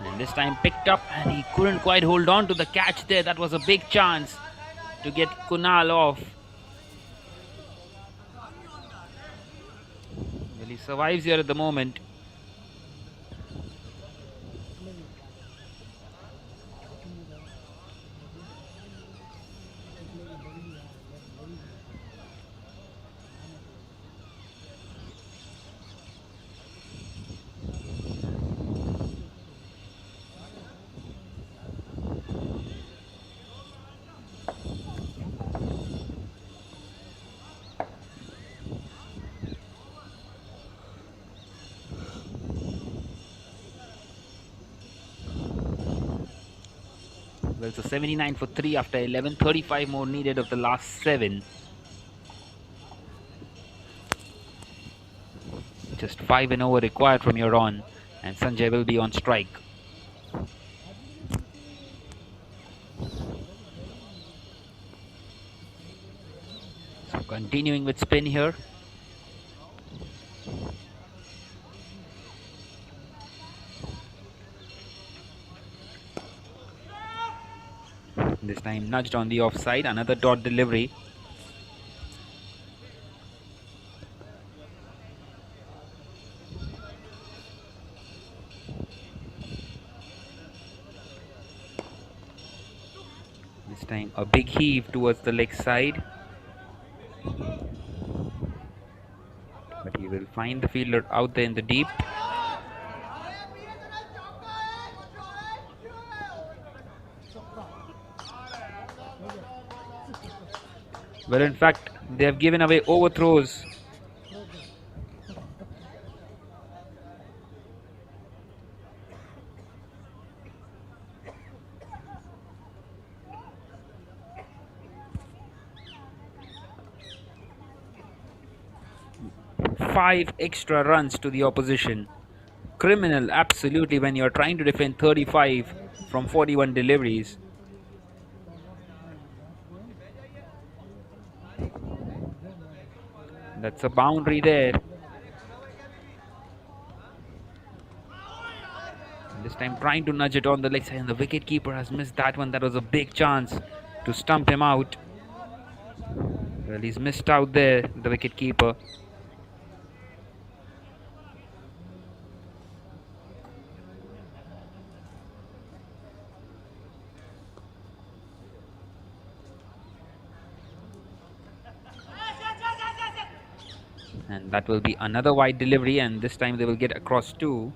And this time picked up, and he couldn't quite hold on to the catch there. That was a big chance to get Kunal off. Well, he survives here at the moment. Well, so 79 for 3 after 11. 35 more needed of the last 7. Just 5 an over required from here on. And Sanjay will be on strike. So continuing with spin here. This time nudged on the offside. Another dot delivery. This time a big heave towards the leg side. But he will find the fielder out there in the deep. Well, in fact, they have given away overthrows. Five extra runs to the opposition. Criminal, absolutely, when you're trying to defend 35 from 41 deliveries. That's a boundary there. This time trying to nudge it on the leg side, and the wicketkeeper has missed that one. That was a big chance to stump him out. Well, he's missed out there, the wicketkeeper. And that will be another wide delivery, and this time they will get across two.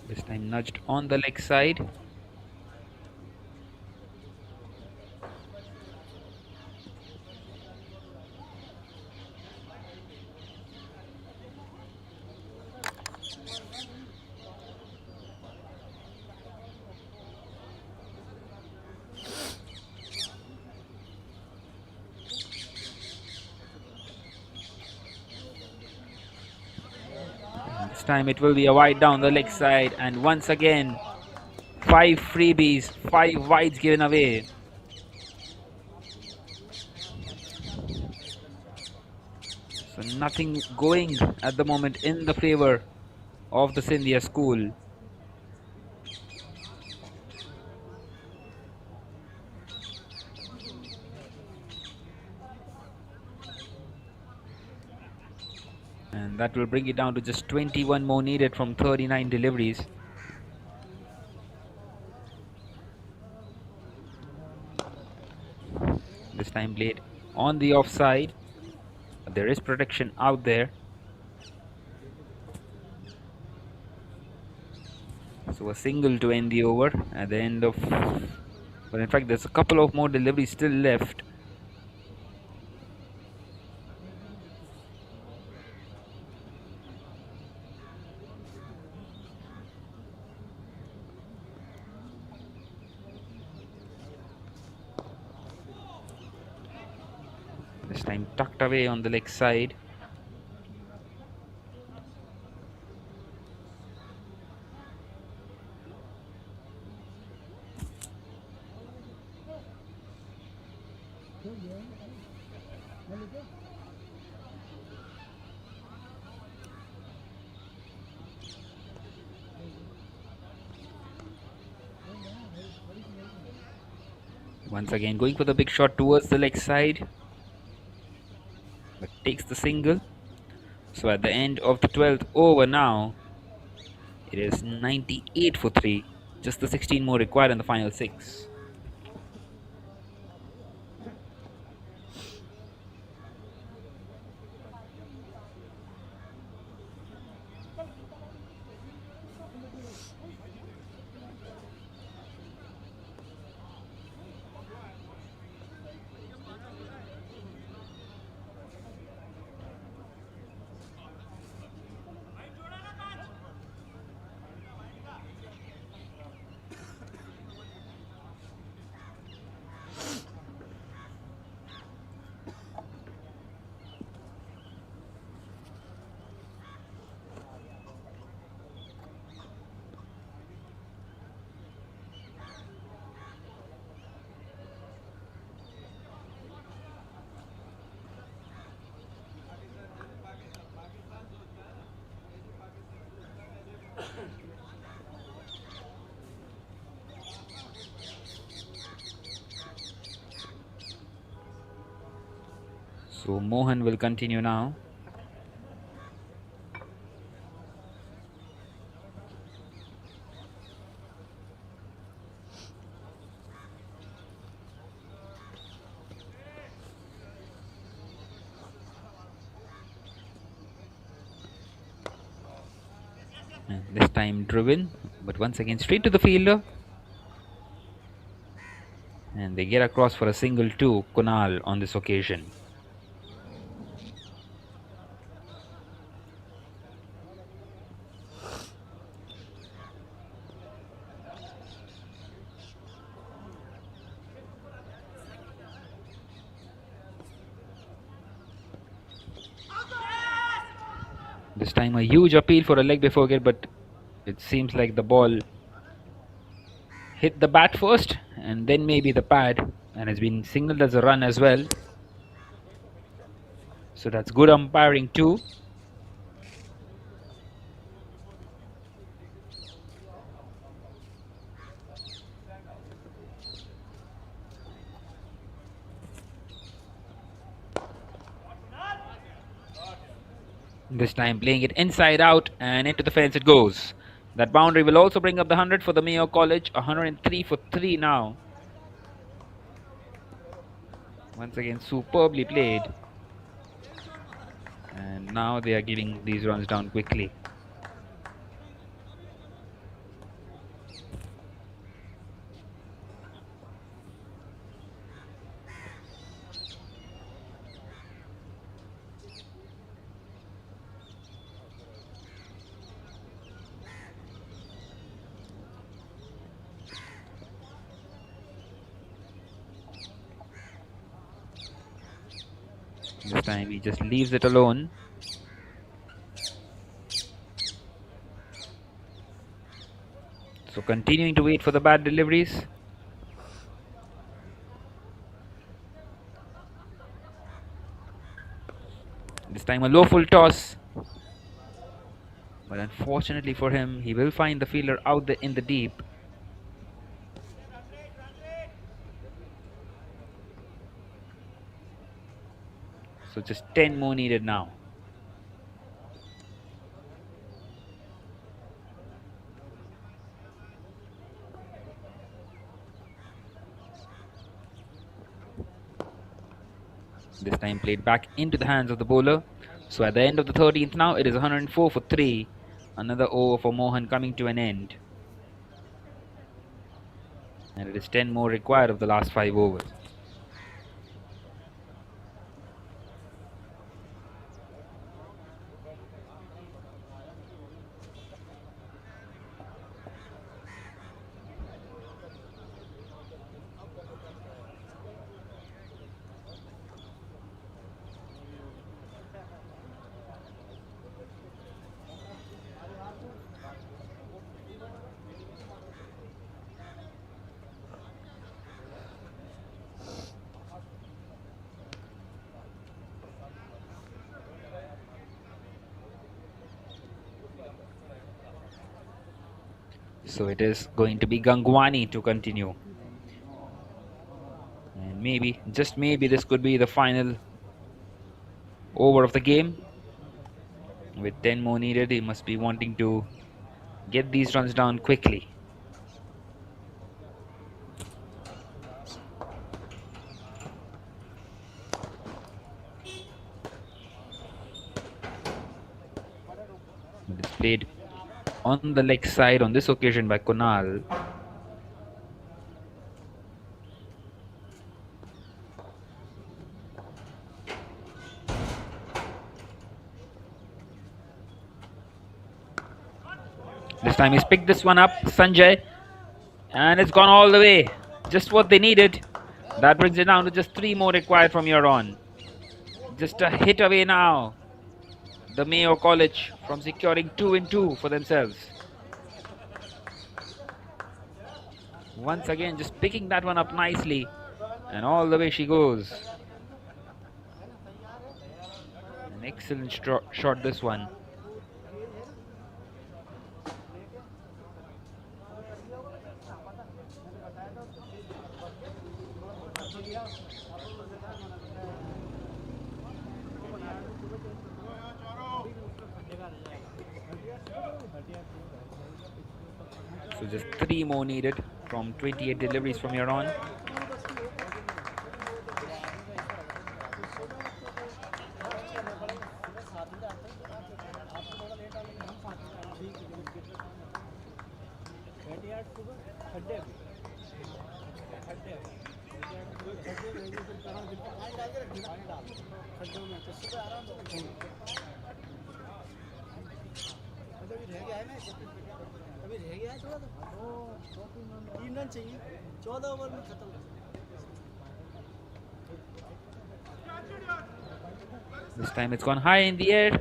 This time nudged on the leg side. This time it will be a wide down the leg side, and once again, 5 freebies, 5 wides given away. So nothing going at the moment in the favor of the Scindia school. And that will bring it down to just 21 more needed from 39 deliveries. This time played on the offside. There is protection out there. So a single to end the over at the end of... But in fact, there's a couple of more deliveries still left. This time tucked away on the leg side. Once again going for the big shot towards the leg side, but takes the single. So at the end of the 12th over now, it is 98 for 3. Just the 16 more required in the final 6. So Mohan will continue now. And this time driven, but once again straight to the fielder. And they get across for a single to Kunal on this occasion. This time a huge appeal for a leg before wicket, but it seems like the ball hit the bat first and then maybe the pad, and has been signaled as a run as well. So that's good umpiring too. This time playing it inside out and into the fence it goes. That boundary will also bring up the 100 for the Mayo College. 103 for 3 now. Once again, superbly played. And now they are giving these runs down quickly. This time he just leaves it alone. So continuing to wait for the bad deliveries. This time a low full toss. But unfortunately for him, he will find the fielder out there in the deep. So just 10 more needed now. This time played back into the hands of the bowler. So at the end of the 13th now, it is 104 for 3. Another over for Mohan coming to an end. And it is 10 more required of the last 5 overs. So it is going to be Gangwani to continue. And maybe, just maybe, this could be the final over of the game. With 10 more needed, he must be wanting to get these runs down quickly. But it's played on the leg side on this occasion by Kunal. This time he's picked this one up, Sanjay, and it's gone all the way. Just what they needed. That brings it down to just 3 more required from here on. Just a hit away now. The Mayo College from securing 2 in 2 for themselves. Once again, just picking that one up nicely, and all the way she goes. An excellent shot, this one. So just 3 more needed from 28 deliveries from here on. This time it's gone high in the air,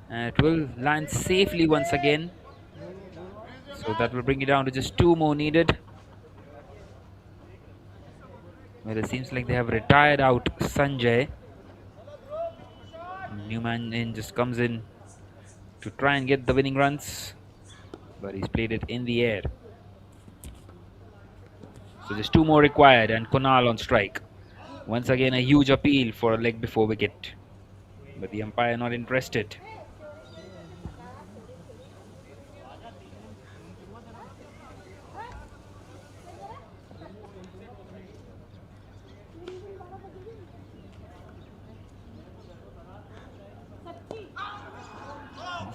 and it will land safely once again. So that will bring it down to just 2 more needed. Well, it seems like they have retired out Sanjay. New man in just comes in to try and get the winning runs, but he's played it in the air. So just 2 more required, and Kunal on strike. Once again, a huge appeal for a leg before wicket, but the umpire not interested.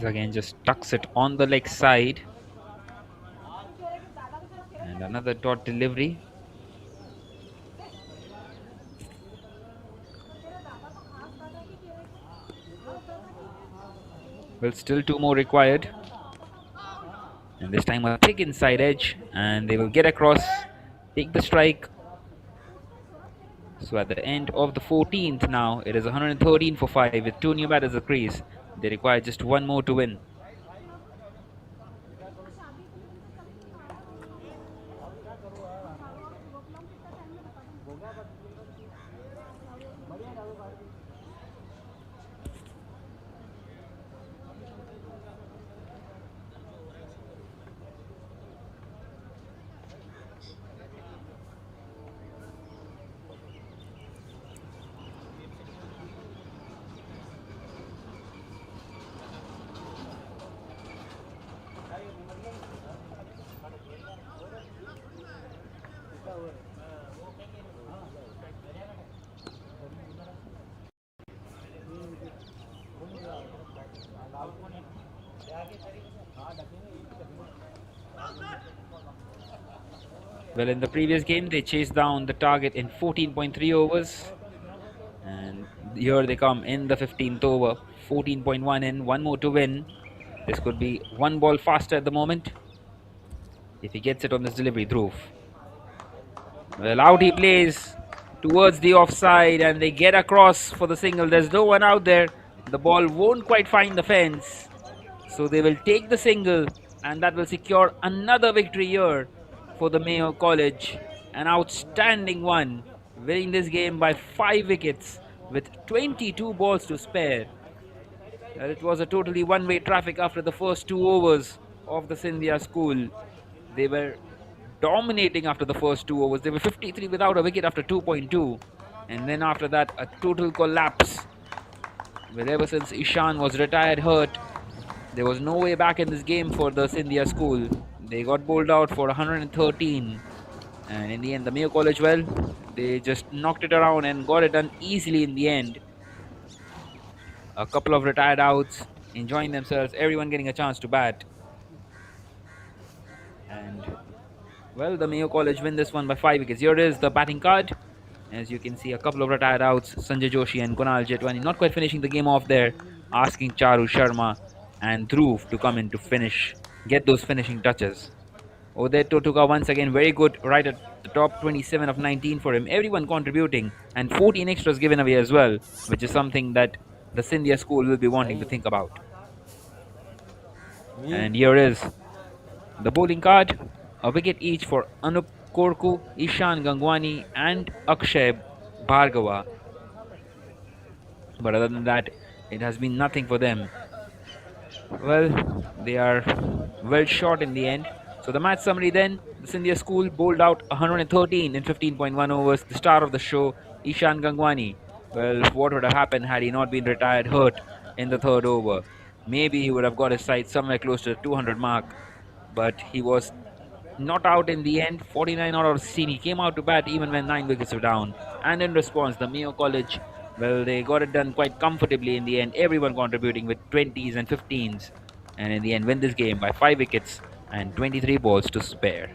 again just tucks it on the leg side. And another dot delivery. Well, still two more required. And this time a thick inside edge. And they will get across, take the strike. So at the end of the 14th now, it is 113 for 5 with two new batters at crease. They require just one more to win. Well, in the previous game, they chased down the target in 14.3 overs. And here they come in the 15th over. 14.1 in, one more to win. This could be one ball faster at the moment. If he gets it on this delivery, Dhruv. Well, out he plays towards the offside and they get across for the single. There's no one out there. The ball won't quite find the fence. So they will take the single and that will secure another victory here for the Mayo College. An outstanding one, winning this game by 5 wickets with 22 balls to spare. It was a totally one-way traffic after the first 2 overs of the Scindia school. They were dominating after the first 2 overs. They were 53 without a wicket after 2.2. And then after that, a total collapse. Well, ever since Ishan was retired hurt, there was no way back in this game for the Scindia school. They got bowled out for 113. And in the end, the Mayo College, well, they just knocked it around and got it done easily in the end. A couple of retired outs, enjoying themselves, everyone getting a chance to bat. And, well, the Mayo College win this one by 5 wickets. Here is the batting card. As you can see, a couple of retired outs, Sanjay Joshi and Kunal Jetwani not quite finishing the game off there, asking Charu Sharma and Dhruv to come in to finish, get those finishing touches. Uday Totuka once again very good right at the top, 27 of 19 for him. Everyone contributing and 14 extras given away as well, which is something that the Scindia school will be wanting to think about. And here is the bowling card. A wicket each for Anup Korku, Ishan Gangwani and Akshay Bhargava. But other than that, it has been nothing for them. Well, they are well short in the end. So the match summary then, the Scindia school bowled out 113 in 15.1 overs. The star of the show, Ishan Gangwani. Well, what would have happened had he not been retired hurt in the third over? Maybe he would have got his side somewhere close to the 200 mark. But he was not out in the end. 49 out of 16. He came out to bat even when 9 wickets were down. And in response, the Mayo College, well, they got it done quite comfortably in the end. Everyone contributing with 20s and 15s. And in the end, win this game by 5 wickets and 23 balls to spare.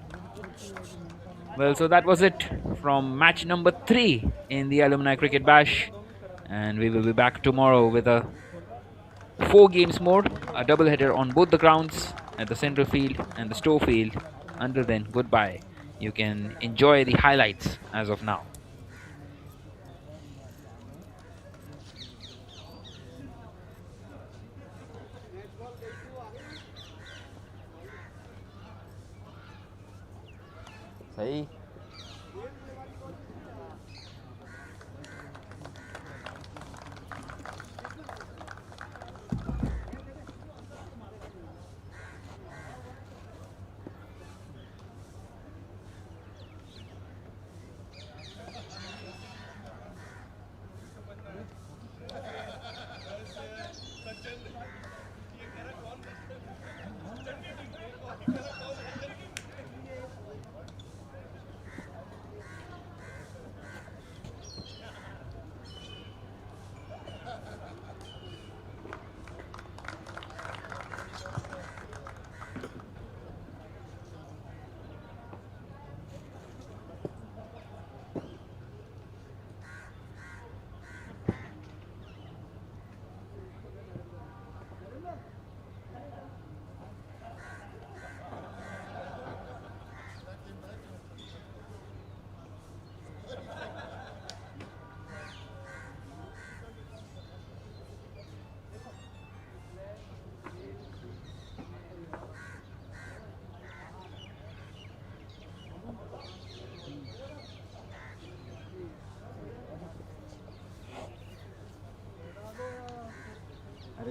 Well, so that was it from match number 3 in the Alumni Cricket Bash. And we will be back tomorrow with a 4 games more, a double-header on both the grounds at the Central Field and the Stowe Field. Until then, goodbye. You can enjoy the highlights as of now. सही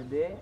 there.